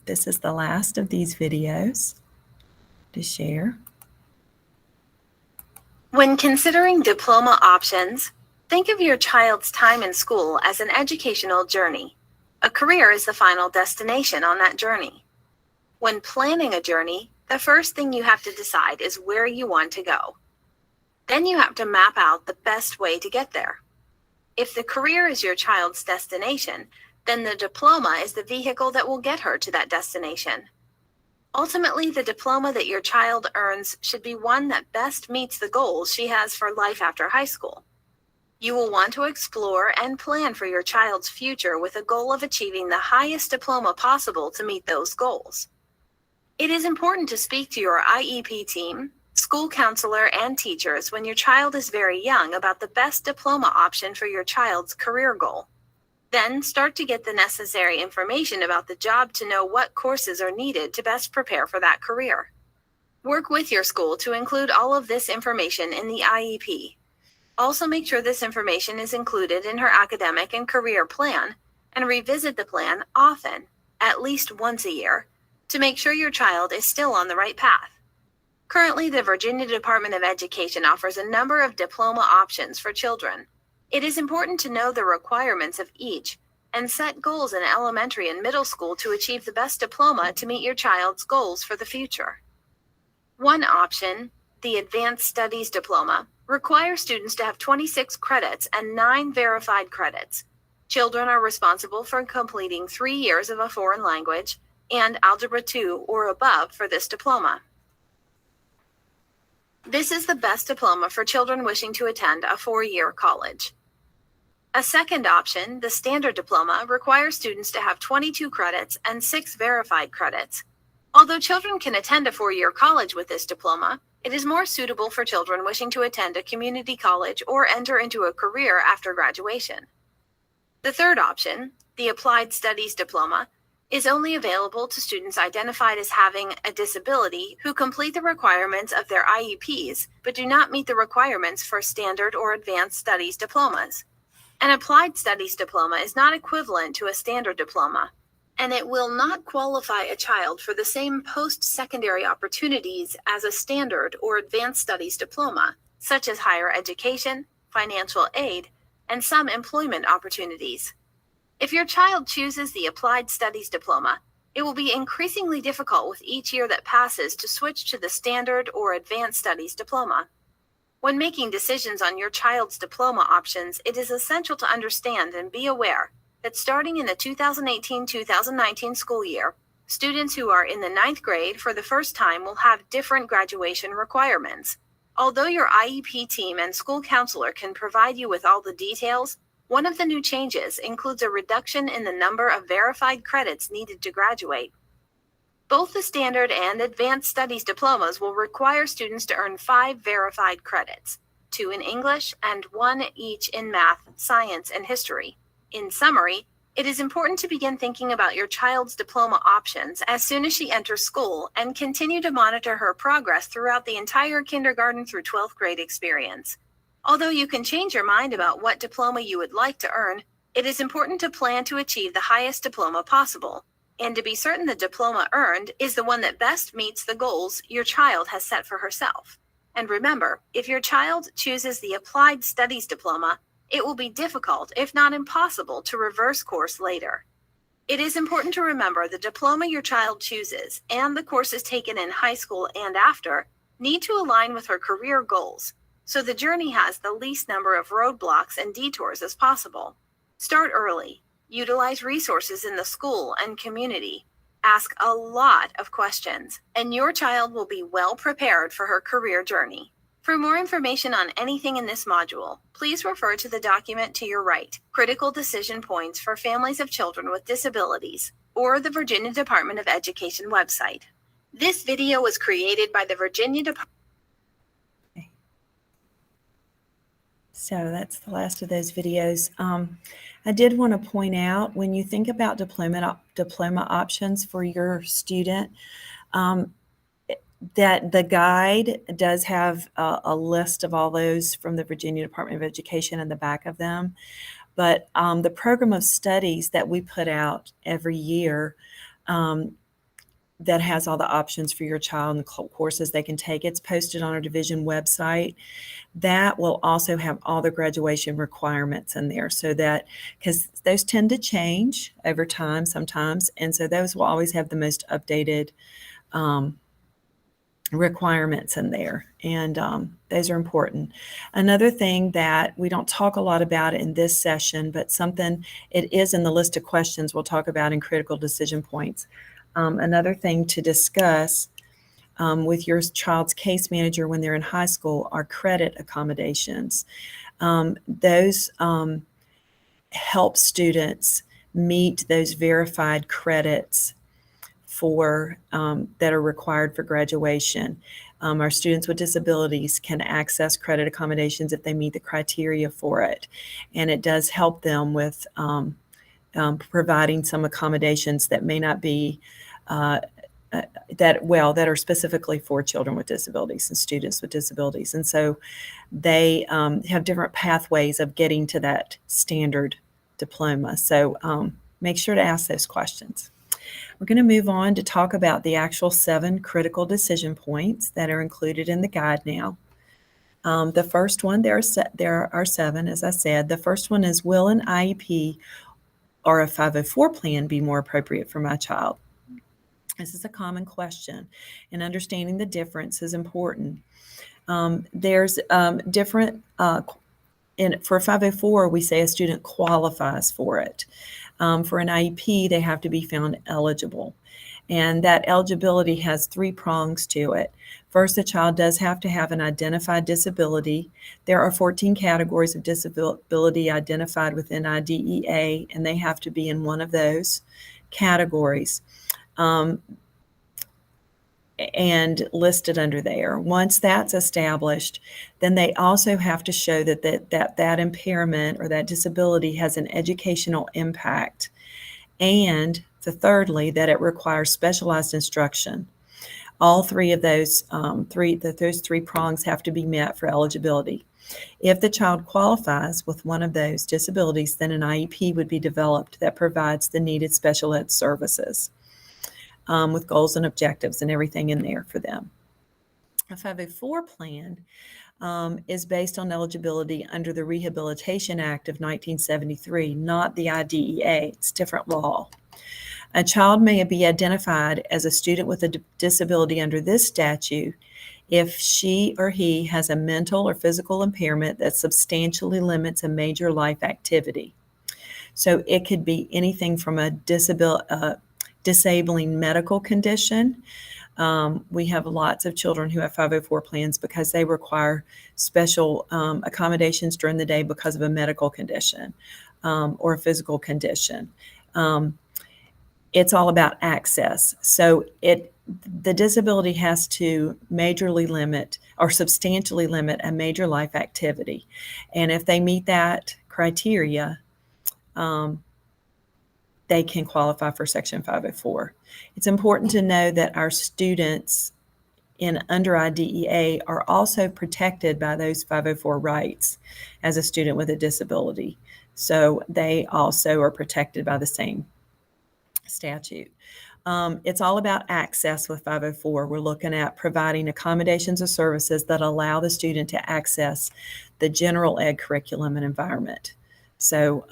This is the last of these videos to share. When considering diploma options, think of your child's time in school as an educational journey. A career is the final destination on that journey. When planning a journey, the first thing you have to decide is where you want to go. Then you have to map out the best way to get there. If the career is your child's destination, then the diploma is the vehicle that will get her to that destination. Ultimately, the diploma that your child earns should be one that best meets the goals she has for life after high school. You will want to explore and plan for your child's future with a goal of achieving the highest diploma possible to meet those goals. It is important to speak to your IEP team, school counselor, and teachers when your child is very young about the best diploma option for your child's career goal. Then start to get the necessary information about the job to know what courses are needed to best prepare for that career. Work with your school to include all of this information in the IEP. Also make sure this information is included in her academic and career plan, and revisit the plan often, at least once a year, to make sure your child is still on the right path. Currently, the Virginia Department of Education offers a number of diploma options for children. It is important to know the requirements of each and set goals in elementary and middle school to achieve the best diploma to meet your child's goals for the future. One option, the Advanced Studies Diploma, requires students to have 26 credits and 9 verified credits. Children are responsible for completing 3 years of a foreign language and Algebra 2 or above for this diploma. This is the best diploma for children wishing to attend a 4-year college. A second option, the Standard Diploma, requires students to have 22 credits and 6 verified credits. Although children can attend a 4-year college with this diploma, it is more suitable for children wishing to attend a community college or enter into a career after graduation. The third option, the Applied Studies Diploma, is only available to students identified as having a disability who complete the requirements of their IEPs but do not meet the requirements for standard or advanced studies diplomas. An applied studies diploma is not equivalent to a standard diploma, and it will not qualify a child for the same post-secondary opportunities as a standard or advanced studies diploma, such as higher education, financial aid, and some employment opportunities. If your child chooses the applied studies diploma, it will be increasingly difficult with each year that passes to switch to the standard or advanced studies diploma. When making decisions on your child's diploma options, it is essential to understand and be aware that starting in the 2018-2019 school year, students who are in the 9th grade for the first time will have different graduation requirements. Although your IEP team and school counselor can provide you with all the details, one of the new changes includes a reduction in the number of verified credits needed to graduate. Both the standard and advanced studies diplomas will require students to earn 5 verified credits, 2 in English and 1 each in math, science, and history. In summary, it is important to begin thinking about your child's diploma options as soon as she enters school and continue to monitor her progress throughout the entire kindergarten through 12th grade experience. Although you can change your mind about what diploma you would like to earn, it is important to plan to achieve the highest diploma possible, and to be certain the diploma earned is the one that best meets the goals your child has set for herself. And remember, if your child chooses the applied studies diploma, it will be difficult, if not impossible, to reverse course later. It is important to remember the diploma your child chooses and the courses taken in high school and after need to align with her career goals, so the journey has the least number of roadblocks and detours as possible. Start early. Utilize resources in the school and community. Ask a lot of questions, and your child will be well prepared for her career journey. For more information on anything in this module, please refer to the document to your right, Critical Decision Points for Families of Children with Disabilities, or the Virginia Department of Education website. This video was created by the Virginia Department. So that's the last of those videos. I did want to point out, when you think about diploma options for your student, that the guide does have a list of all those from the Virginia Department of Education in the back of them. But the program of studies that we put out every year that has all the options for your child and the courses they can take, it's posted on our division website. That will also have all the graduation requirements in there, so that, because those tend to change over time sometimes, and so those will always have the most updated requirements in there, and those are important. Another thing that we don't talk a lot about in this session, but something it is in the list of questions we'll talk about in critical decision points. Another thing to discuss with your child's case manager when they're in high school are credit accommodations. Those help students meet those verified credits for that are required for graduation. Our students with disabilities can access credit accommodations if they meet the criteria for it, and it does help them with providing some accommodations that may not be that are specifically for children with disabilities and students with disabilities. And so they have different pathways of getting to that standard diploma. So make sure to ask those questions. We're going to move on to talk about the actual 7 critical decision points that are included in the guide now. The first one, there are 7, as I said. The first one is, will an IEP or a 504 plan be more appropriate for my child? This is a common question, and understanding the difference is important. There's different, for a 504, we say a student qualifies for it. For an IEP, they have to be found eligible, and that eligibility has 3 prongs to it. First, the child does have to have an identified disability. There are 14 categories of disability identified within IDEA, and they have to be in one of those categories and listed under there. Once that's established, then they also have to show that impairment or that disability has an educational impact, and thirdly, that it requires specialized instruction. All three of those three prongs have to be met for eligibility. If the child qualifies with one of those disabilities, then an IEP would be developed that provides the needed special ed services with goals and objectives and everything in there for them. A 504 plan is based on eligibility under the Rehabilitation Act of 1973, not the IDEA. It's different law. A child may be identified as a student with a disability under this statute if she or he has a mental or physical impairment that substantially limits a major life activity. So it could be anything from a disabling medical condition. We have lots of children who have 504 plans because they require special accommodations during the day because of a medical condition or a physical condition. It's all about access. So the disability has to majorly limit or substantially limit a major life activity. And if they meet that criteria, they can qualify for Section 504. It's important to know that our students under IDEA are also protected by those 504 rights as a student with a disability. So they also are protected by the same statute. It's all about access with 504. We're looking at providing accommodations or services that allow the student to access the general ed curriculum and environment. So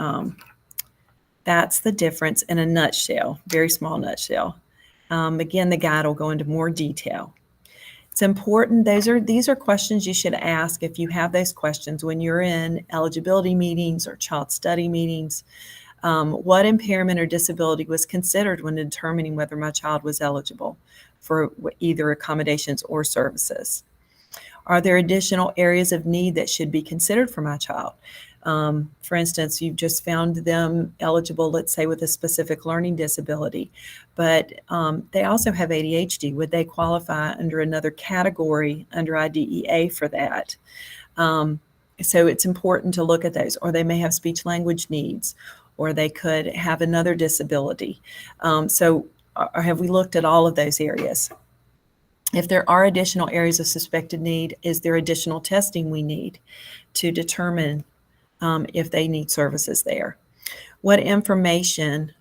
that's the difference in a nutshell, very small nutshell. Again, the guide will go into more detail. It's important, these are questions you should ask if you have those questions when you're in eligibility meetings or child study meetings. What impairment or disability was considered when determining whether my child was eligible for either accommodations or services? Are there additional areas of need that should be considered for my child? For instance, you've just found them eligible, let's say, with a specific learning disability, but they also have ADHD. Would they qualify under another category under IDEA for that? So it's important to look at those. Or they may have speech language needs, or they could have another disability. So have we looked at all of those areas? If there are additional areas of suspected need, is there additional testing we need to determine if they need services there? What information,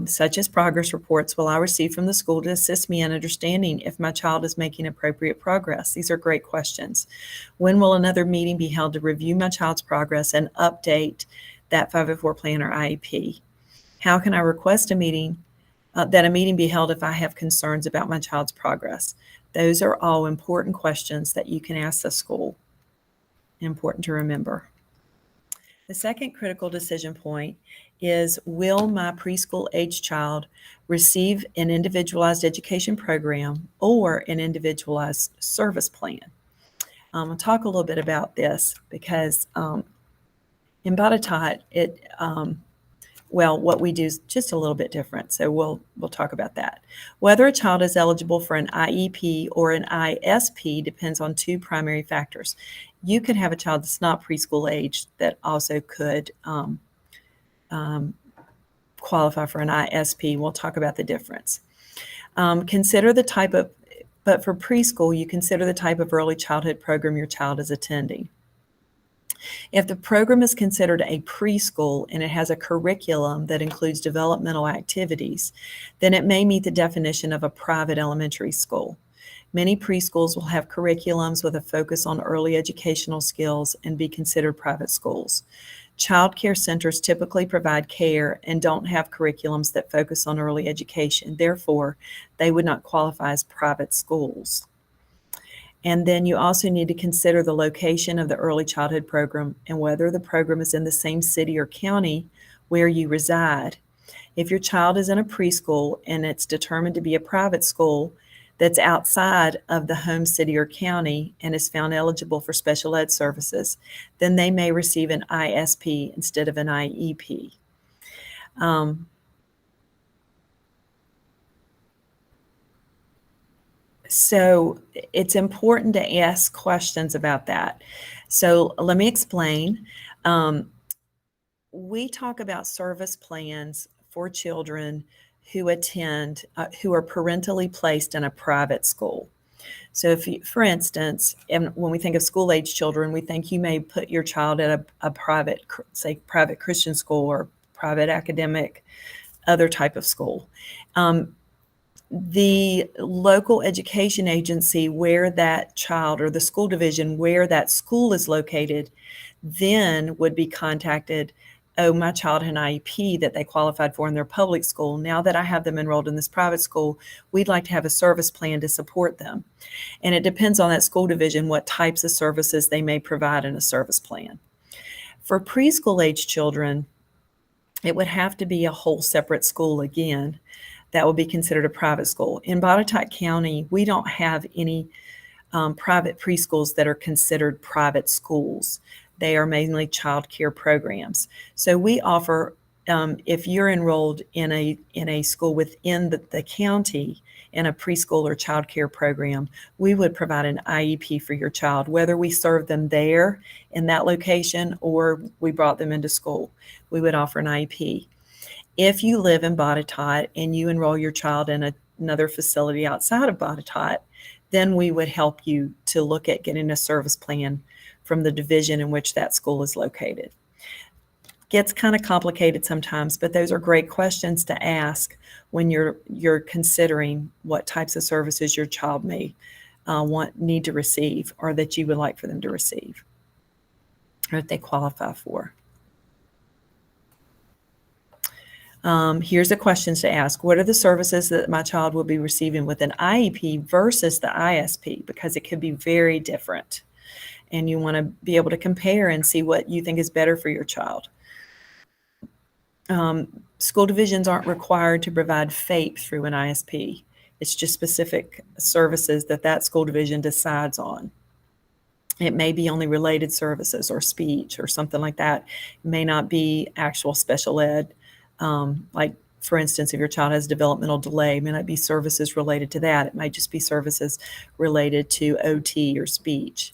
such as progress reports, will I receive from the school to assist me in understanding if my child is making appropriate progress? These are great questions. When will another meeting be held to review my child's progress and update that 504 plan or IEP? How can I request a meeting, that a meeting be held if I have concerns about my child's progress? Those are all important questions that you can ask the school. Important to remember. The second critical decision point is, will my preschool age child receive an individualized education program or an individualized service plan? I'll talk a little bit about this because in Botetourt, what we do is just a little bit different. So we'll talk about that. Whether a child is eligible for an IEP or an ISP depends on two primary factors. You could have a child that's not preschool age that also could qualify for an ISP. We'll talk about the difference. Consider the type of, but for preschool, you consider the type of early childhood program your child is attending. If the program is considered a preschool and it has a curriculum that includes developmental activities, then it may meet the definition of a private elementary school. Many preschools will have curriculums with a focus on early educational skills and be considered private schools. Child care centers typically provide care and don't have curriculums that focus on early education. Therefore, they would not qualify as private schools. And then you also need to consider the location of the early childhood program and whether the program is in the same city or county where you reside. If your child is in a preschool and it's determined to be a private school that's outside of the home city or county and is found eligible for special ed services, then they may receive an ISP instead of an IEP. So it's important to ask questions about that. So let me explain. We talk about service plans for children who attend, who are parentally placed in a private school. So if you, for instance, and when we think of school-age children, we think you may put your child at a private, say, private Christian school or private academic, other type of school. The local education agency where that child, or the school division where that school is located, then would be contacted. Oh, my child had an IEP that they qualified for in their public school. Now that I have them enrolled in this private school, we'd like to have a service plan to support them. And it depends on that school division what types of services they may provide in a service plan. For preschool age children, it would have to be a whole separate school again. That would be considered a private school. In Botetourt County, we don't have any private preschools that are considered private schools. They are mainly child care programs. So we offer, if you're enrolled in a school within the county in a preschool or child care program, we would provide an IEP for your child, whether we serve them there in that location or we brought them into school. We would offer an IEP. If you live in Botetourt and you enroll your child in another facility outside of Botetourt, then we would help you to look at getting a service plan from the division in which that school is located. Gets kind of complicated sometimes, but those are great questions to ask when you're considering what types of services your child may need to receive, or that you would like for them to receive, or that they qualify for. Here's the questions to ask. What are the services that my child will be receiving with an IEP versus the ISP? Because it could be very different. And you want to be able to compare and see what you think is better for your child. School divisions aren't required to provide FAPE through an ISP. It's just specific services that school division decides on. It may be only related services or speech or something like that. It may not be actual special ed. Like, for instance, if your child has developmental delay, it may not be services related to that. It might just be services related to OT or speech.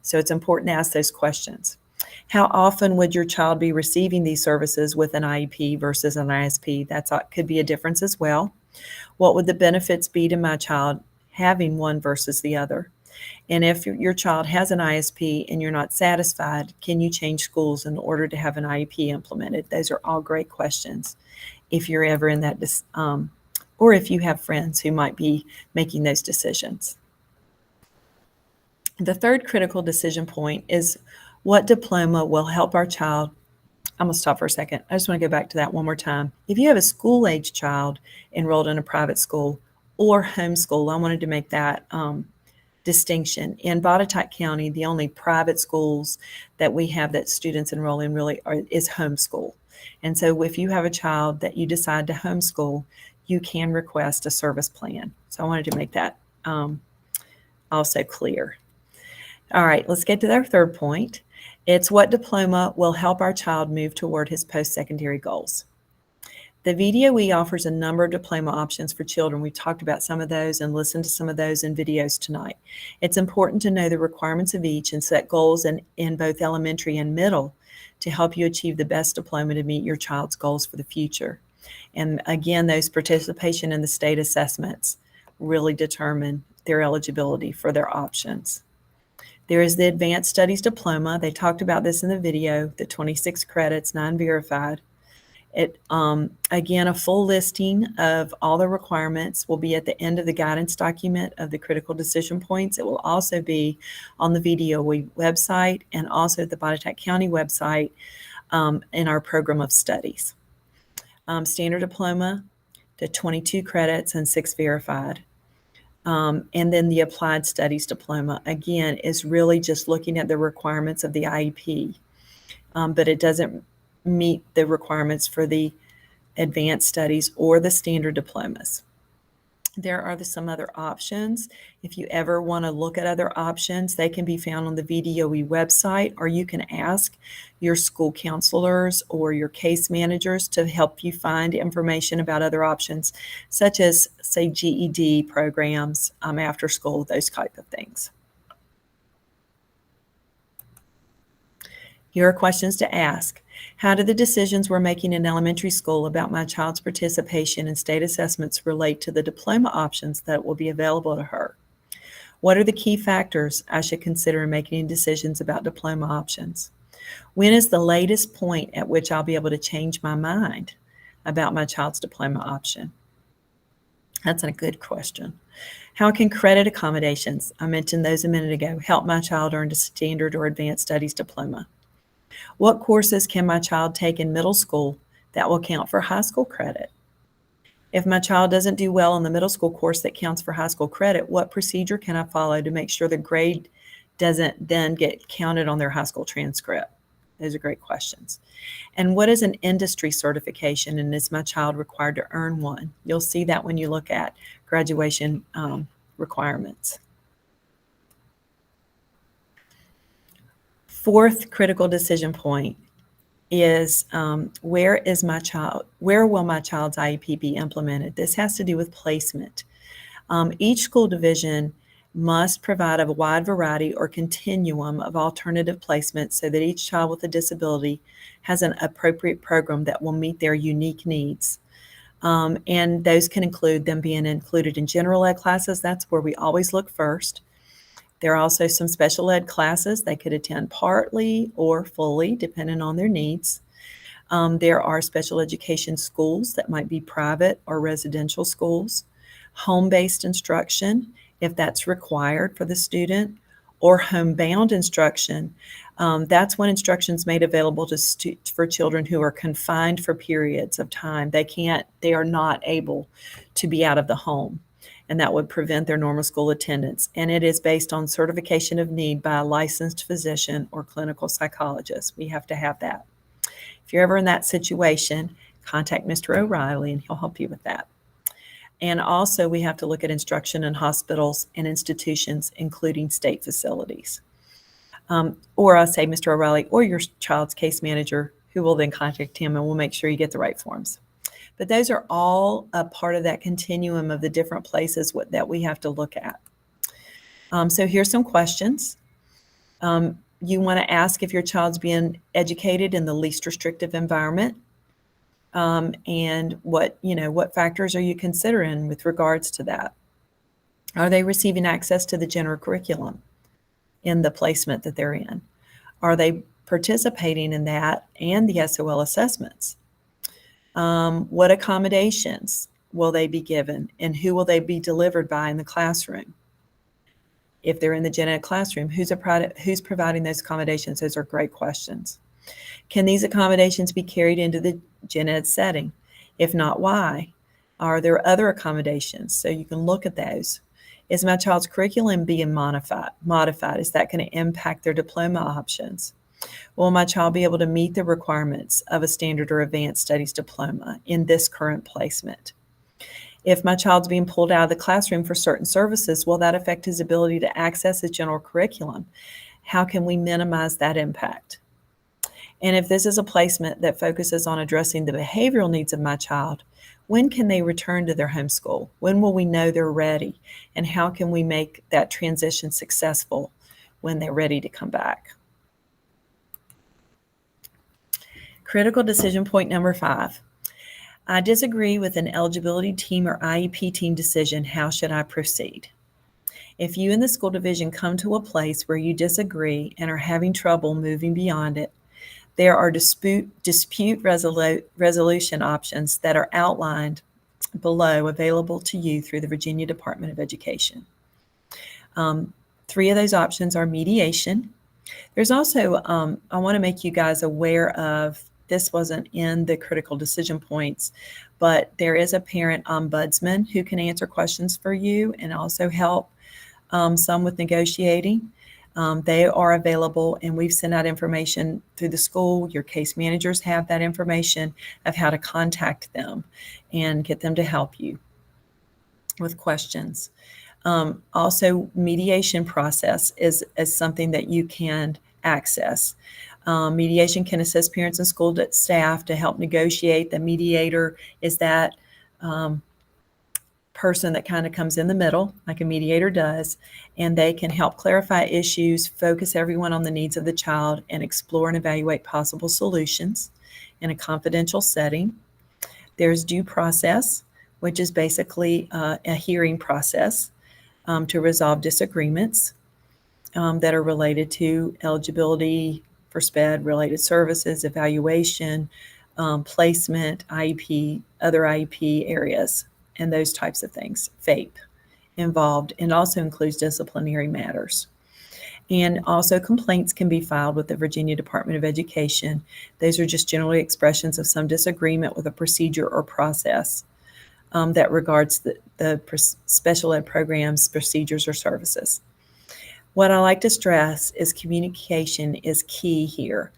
So it's important to ask those questions. How often would your child be receiving these services with an IEP versus an ISP? That could be a difference as well. What would the benefits be to my child having one versus the other? And if your child has an ISP and you're not satisfied, can you change schools in order to have an IEP implemented? Those are all great questions if you're ever in that, or if you have friends who might be making those decisions. The third critical decision point is what diploma will help our child. I'm going to stop for a second. I just want to go back to that one more time. If you have a school-age child enrolled in a private school or homeschool, I wanted to make that distinction. In Botetourt County, the only private schools that we have that students enroll in really is homeschool. And so if you have a child that you decide to homeschool, you can request a service plan. So I wanted to make that also clear. All right, let's get to our third point. It's what diploma will help our child move toward his post-secondary goals. The VDOE offers a number of diploma options for children. We talked about some of those and listened to some of those in videos tonight. It's important to know the requirements of each and set goals in both elementary and middle to help you achieve the best diploma to meet your child's goals for the future. And again, those participation in the state assessments really determine their eligibility for their options. There is the Advanced Studies Diploma. They talked about this in the video, the 26 credits, non-verified. Again, a full listing of all the requirements will be at the end of the guidance document of the critical decision points. It will also be on the VDOE website and also the Botetourt County website in our program of studies. Standard diploma, the 22 credits and 6 verified. And then the Applied Studies Diploma, again, is really just looking at the requirements of the IEP, but it doesn't meet the requirements for the advanced studies or the standard diplomas. There are some other options. If you ever want to look at other options, they can be found on the VDOE website, or you can ask your school counselors or your case managers to help you find information about other options, such as, say, GED programs, after school, those type of things. Here are questions to ask. How do the decisions we're making in elementary school about my child's participation in state assessments relate to the diploma options that will be available to her? What are the key factors I should consider in making decisions about diploma options? When is the latest point at which I'll be able to change my mind about my child's diploma option? That's a good question. How can credit accommodations, I mentioned those a minute ago, help my child earn a standard or advanced studies diploma? What courses can my child take in middle school that will count for high school credit? If my child doesn't do well in the middle school course that counts for high school credit, what procedure can I follow to make sure the grade doesn't then get counted on their high school transcript? Those are great questions. And what is an industry certification, and is my child required to earn one? You'll see that when you look at graduation requirements. Fourth critical decision point is where will my child's IEP be implemented? This has to do with placement. Each school division must provide a wide variety or continuum of alternative placements so that each child with a disability has an appropriate program that will meet their unique needs. And those can include them being included in general ed classes. That's where we always look first. There are also some special ed classes they could attend partly or fully, depending on their needs. There are special education schools that might be private or residential schools, home-based instruction, if that's required for the student, or homebound instruction. That's when instruction is made available for children who are confined for periods of time. They are not able to be out of the home, and that would prevent their normal school attendance. And it is based on certification of need by a licensed physician or clinical psychologist. We have to have that. If you're ever in that situation, contact Mr. O'Reilly and he'll help you with that. And also we have to look at instruction in hospitals and institutions, including state facilities. Or I'll say Mr. O'Reilly or your child's case manager, who will then contact him, and we'll make sure you get the right forms. But those are all a part of that continuum of the different places that we have to look at. So here's some questions. You want to ask if your child's being educated in the least restrictive environment. And what factors are you considering with regards to that? Are they receiving access to the general curriculum in the placement that they're in? Are they participating in that and the SOL assessments? What accommodations will they be given, and who will they be delivered by in the classroom? If they're in the gen ed classroom, who's providing those accommodations? Those are great questions. Can these accommodations be carried into the gen ed setting? If not, why? Are there other accommodations? So you can look at those. Is my child's curriculum being modified? Is that going to impact their diploma options? Will my child be able to meet the requirements of a standard or advanced studies diploma in this current placement? If my child's being pulled out of the classroom for certain services, will that affect his ability to access his general curriculum? How can we minimize that impact? And if this is a placement that focuses on addressing the behavioral needs of my child, when can they return to their home school? When will we know they're ready? And how can we make that transition successful when they're ready to come back? Critical decision point number 5. I disagree with an eligibility team or IEP team decision. How should I proceed? If you and the school division come to a place where you disagree and are having trouble moving beyond it, there are dispute resolution options that are outlined below, available to you through the Virginia Department of Education. 3 of those options are mediation. There's also, I want to make you guys aware of, this wasn't in the critical decision points, but there is a parent ombudsman who can answer questions for you and also help some with negotiating. They are available, and we've sent out information through the school. Your case managers have that information of how to contact them and get them to help you with questions. Also, mediation process is something that you can access. Mediation can assist parents and school staff to help negotiate. The mediator is that person that kind of comes in the middle, like a mediator does, and they can help clarify issues, focus everyone on the needs of the child, and explore and evaluate possible solutions in a confidential setting. There's due process, which is basically a hearing process to resolve disagreements that are related to eligibility for SPED-related services, evaluation, placement, IEP, other IEP areas, and those types of things, FAPE involved, and also includes disciplinary matters. And also complaints can be filed with the Virginia Department of Education. Those are just generally expressions of some disagreement with a procedure or process that regards the special ed programs, procedures, or services. What I like to stress is communication is key here.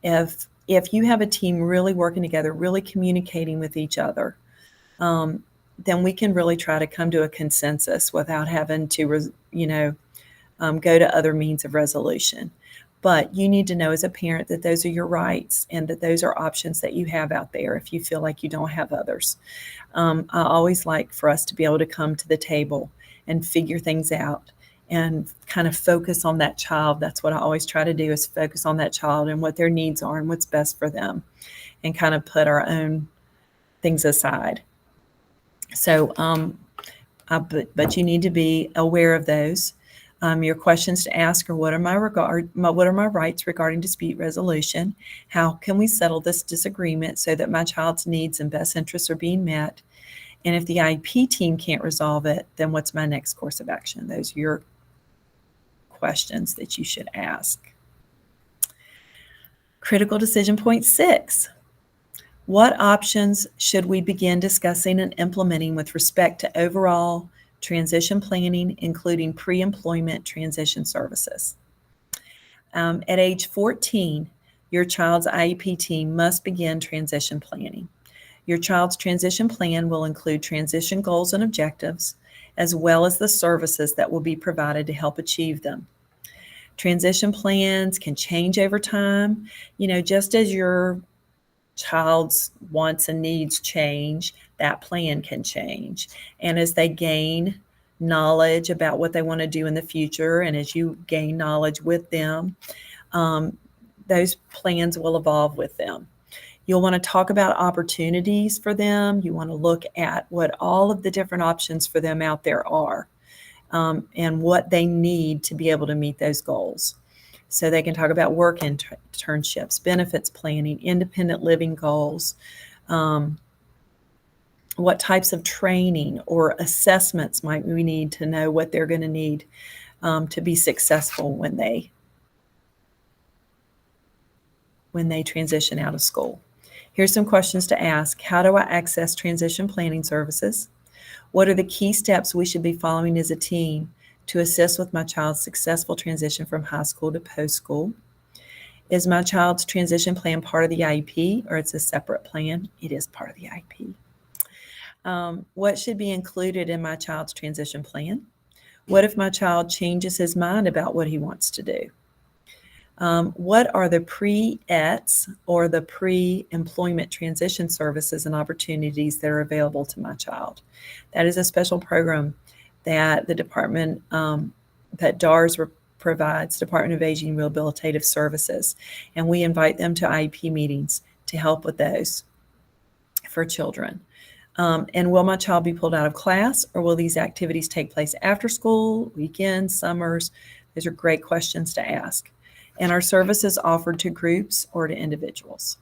If you have a team really working together, really communicating with each other, then we can really try to come to a consensus without having to, go to other means of resolution. But you need to know as a parent that those are your rights and that those are options that you have out there if you feel like you don't have others. I always like for us to be able to come to the table and figure things out and kind of focus on that child. That's what I always try to do, is focus on that child and what their needs are and what's best for them, and kind of put our own things aside. So, but you need to be aware of those. Your questions to ask are: what are my rights regarding dispute resolution? How can we settle this disagreement so that my child's needs and best interests are being met? And if the IEP team can't resolve it, then what's my next course of action? Those are your questions that you should ask. Critical decision point 6. What options should we begin discussing and implementing with respect to overall transition planning, including pre-employment transition services? At age 14, your child's IEP team must begin transition planning. Your child's transition plan will include transition goals and objectives, as well as the services that will be provided to help achieve them. Transition plans can change over time. Just as your child's wants and needs change, that plan can change. And as they gain knowledge about what they want to do in the future, and as you gain knowledge with them, those plans will evolve with them. You'll want to talk about opportunities for them. You want to look at what all of the different options for them out there are, and what they need to be able to meet those goals. So they can talk about work internships, benefits planning, independent living goals, what types of training or assessments might we need to know what they're going to need to be successful when they transition out of school. Here's some questions to ask. How do I access transition planning services? What are the key steps we should be following as a team to assist with my child's successful transition from high school to post-school? Is my child's transition plan part of the IEP, or it's a separate plan? It is part of the IEP. What should be included in my child's transition plan? What if my child changes his mind about what he wants to do? What are the pre-ETS or the pre-employment transition services and opportunities that are available to my child? That is a special program that the department, that DARS provides, Department of Aging and Rehabilitative Services, and we invite them to IEP meetings to help with those for children. And will my child be pulled out of class, or will these activities take place after school, weekends, summers? Those are great questions to ask. And are services offered to groups or to individuals?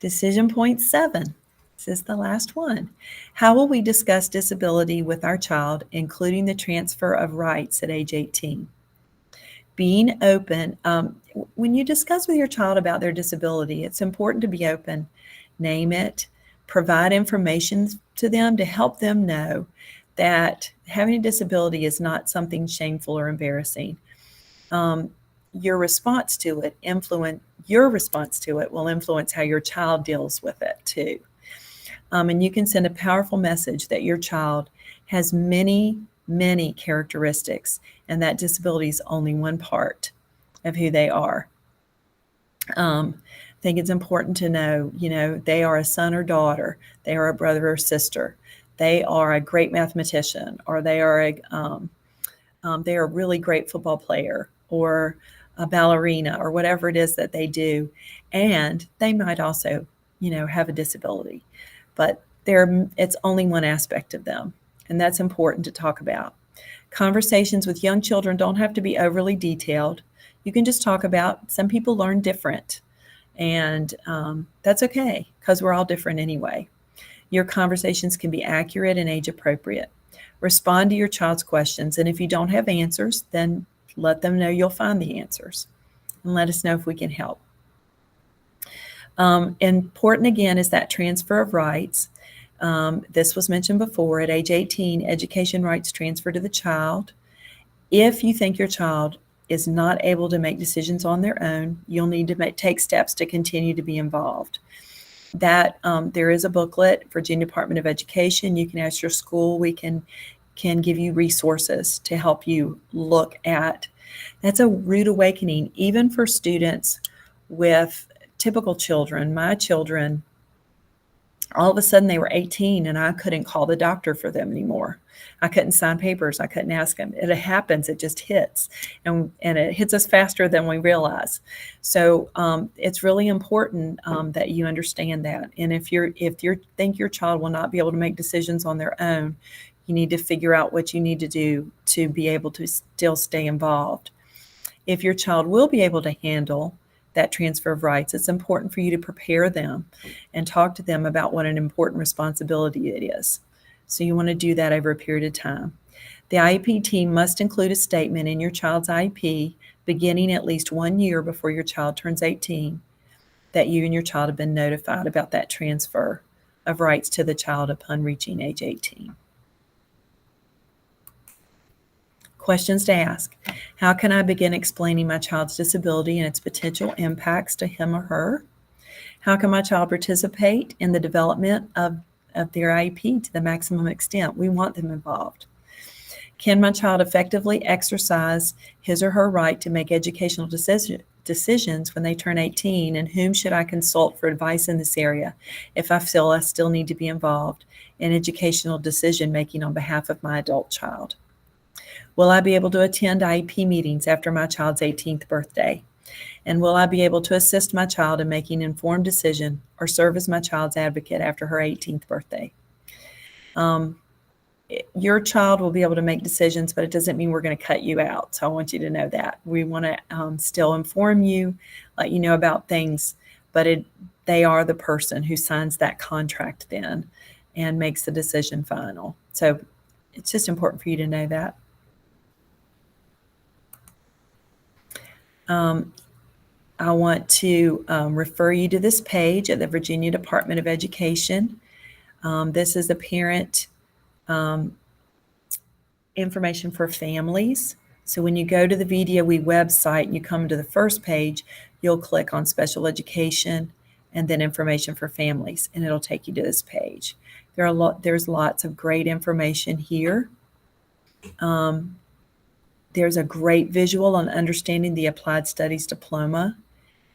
Decision point 7. This is the last one. How will we discuss disability with our child, including the transfer of rights at age 18? Being open. When you discuss with your child about their disability, it's important to be open. Name it. Provide information to them to help them know that having a disability is not something shameful or embarrassing. Your response to it will influence how your child deals with it too. And you can send a powerful message that your child has many, many characteristics, and that disability is only one part of who they are. think it's important to know, they are a son or daughter, they are a brother or sister, they are a great mathematician, or they are a really great football player, or a ballerina, or whatever it is that they do. And they might also, have a disability, but it's only one aspect of them. And that's important to talk about. Conversations with young children don't have to be overly detailed. You can just talk about some people learn different, and that's okay, because we're all different anyway. Your conversations can be accurate and age appropriate. Respond to your child's questions, and if you don't have answers, then let them know you'll find the answers, and let us know if we can help. Important again is that transfer of rights. This was mentioned before. At age 18, education rights transfer to the child. If you think your child is not able to make decisions on their own, you'll need to take steps to continue to be involved. There is a booklet, Virginia Department of Education. You can ask your school. We can give you resources to help you look at. That's a rude awakening, even for students with typical children. My children, all of a sudden they were 18 and I couldn't call the doctor for them anymore. I couldn't sign papers. I couldn't ask them. It happens. It just hits, and it hits us faster than we realize. So it's really important that you understand that. And if you think your child will not be able to make decisions on their own, you need to figure out what you need to do to be able to still stay involved. If your child will be able to handle that transfer of rights, it's important for you to prepare them and talk to them about what an important responsibility it is. So you want to do that over a period of time. The IEP team must include a statement in your child's IEP beginning at least 1 year before your child turns 18 that you and your child have been notified about that transfer of rights to the child upon reaching age 18. Questions to ask. How can I begin explaining my child's disability and its potential impacts to him or her? How can my child participate in the development of their IEP to the maximum extent? We want them involved. Can my child effectively exercise his or her right to make educational decisions when they turn 18? And whom should I consult for advice in this area if I feel I still need to be involved in educational decision making on behalf of my adult child? Will I be able to attend IEP meetings after my child's 18th birthday? And will I be able to assist my child in making an informed decision or serve as my child's advocate after her 18th birthday? Your child will be able to make decisions, but it doesn't mean we're going to cut you out. So I want you to know that. We want to still inform you, let you know about things, but they are the person who signs that contract then and makes the decision final. So it's just important for you to know that. I want to refer you to this page at the Virginia Department of Education. This is the parent information for families. So when you go to the VDOE website and you come to the first page, you'll click on special education and then information for families, and it'll take you to this page. There's lots of great information here. There's a great visual on understanding the Applied Studies Diploma.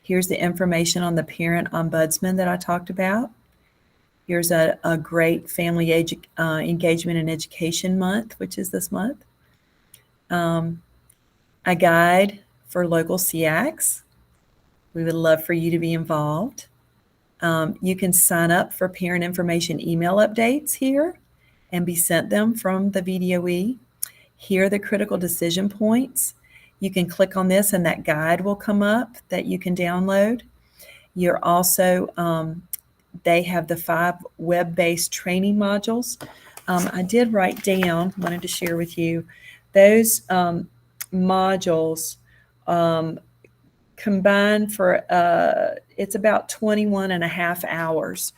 Here's the information on the Parent Ombudsman that I talked about. Here's a great Family Engagement and Education Month, which is this month. A guide for local SEACs. We would love for you to be involved. You can sign up for parent information email updates here and be sent them from the VDOE. Here are the critical decision points. You can click on this and that guide will come up that you can download. You're also, they have the 5 web-based training modules. I did write down, wanted to share with you, those modules combined for, it's about 21 and a half hours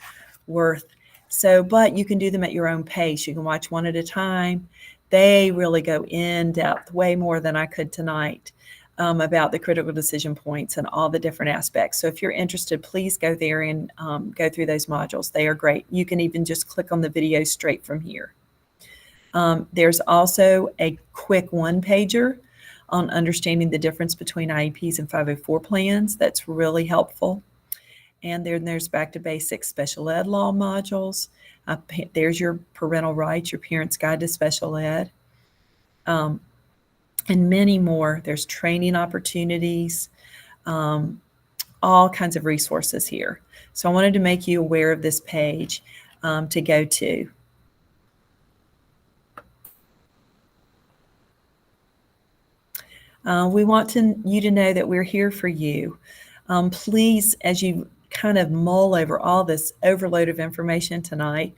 worth. So, but you can do them at your own pace. You can watch one at a time. They really go in depth, way more than I could tonight, about the critical decision points and all the different aspects. So if you're interested, please go there and go through those modules. They are great. You can even just click on the video straight from here. There's also a quick one-pager on understanding the difference between IEPs and 504 plans. That's really helpful. And then there's Back to Basics special ed law modules. There's your Parental Rights, your Parent's Guide to Special Ed. And many more. There's training opportunities, all kinds of resources here. So I wanted to make you aware of this page to go to. We want you to know that we're here for you. Please, as you kind of mull over all this overload of information tonight,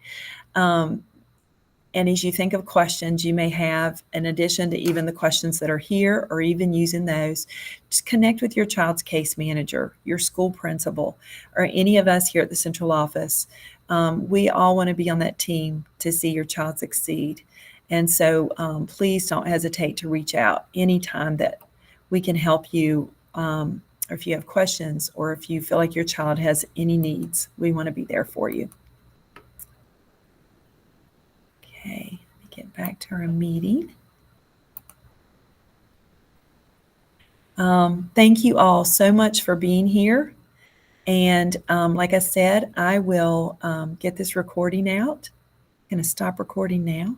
and as you think of questions you may have, in addition to even the questions that are here or even using those, just connect with your child's case manager, your school principal, or any of us here at the central office. We all want to be on that team to see your child succeed. And so please don't hesitate to reach out anytime that we can help you, or if you have questions, or if you feel like your child has any needs, we want to be there for you. Okay, let me get back to our meeting. Thank you all so much for being here. And like I said, I will get this recording out. I'm going to stop recording now.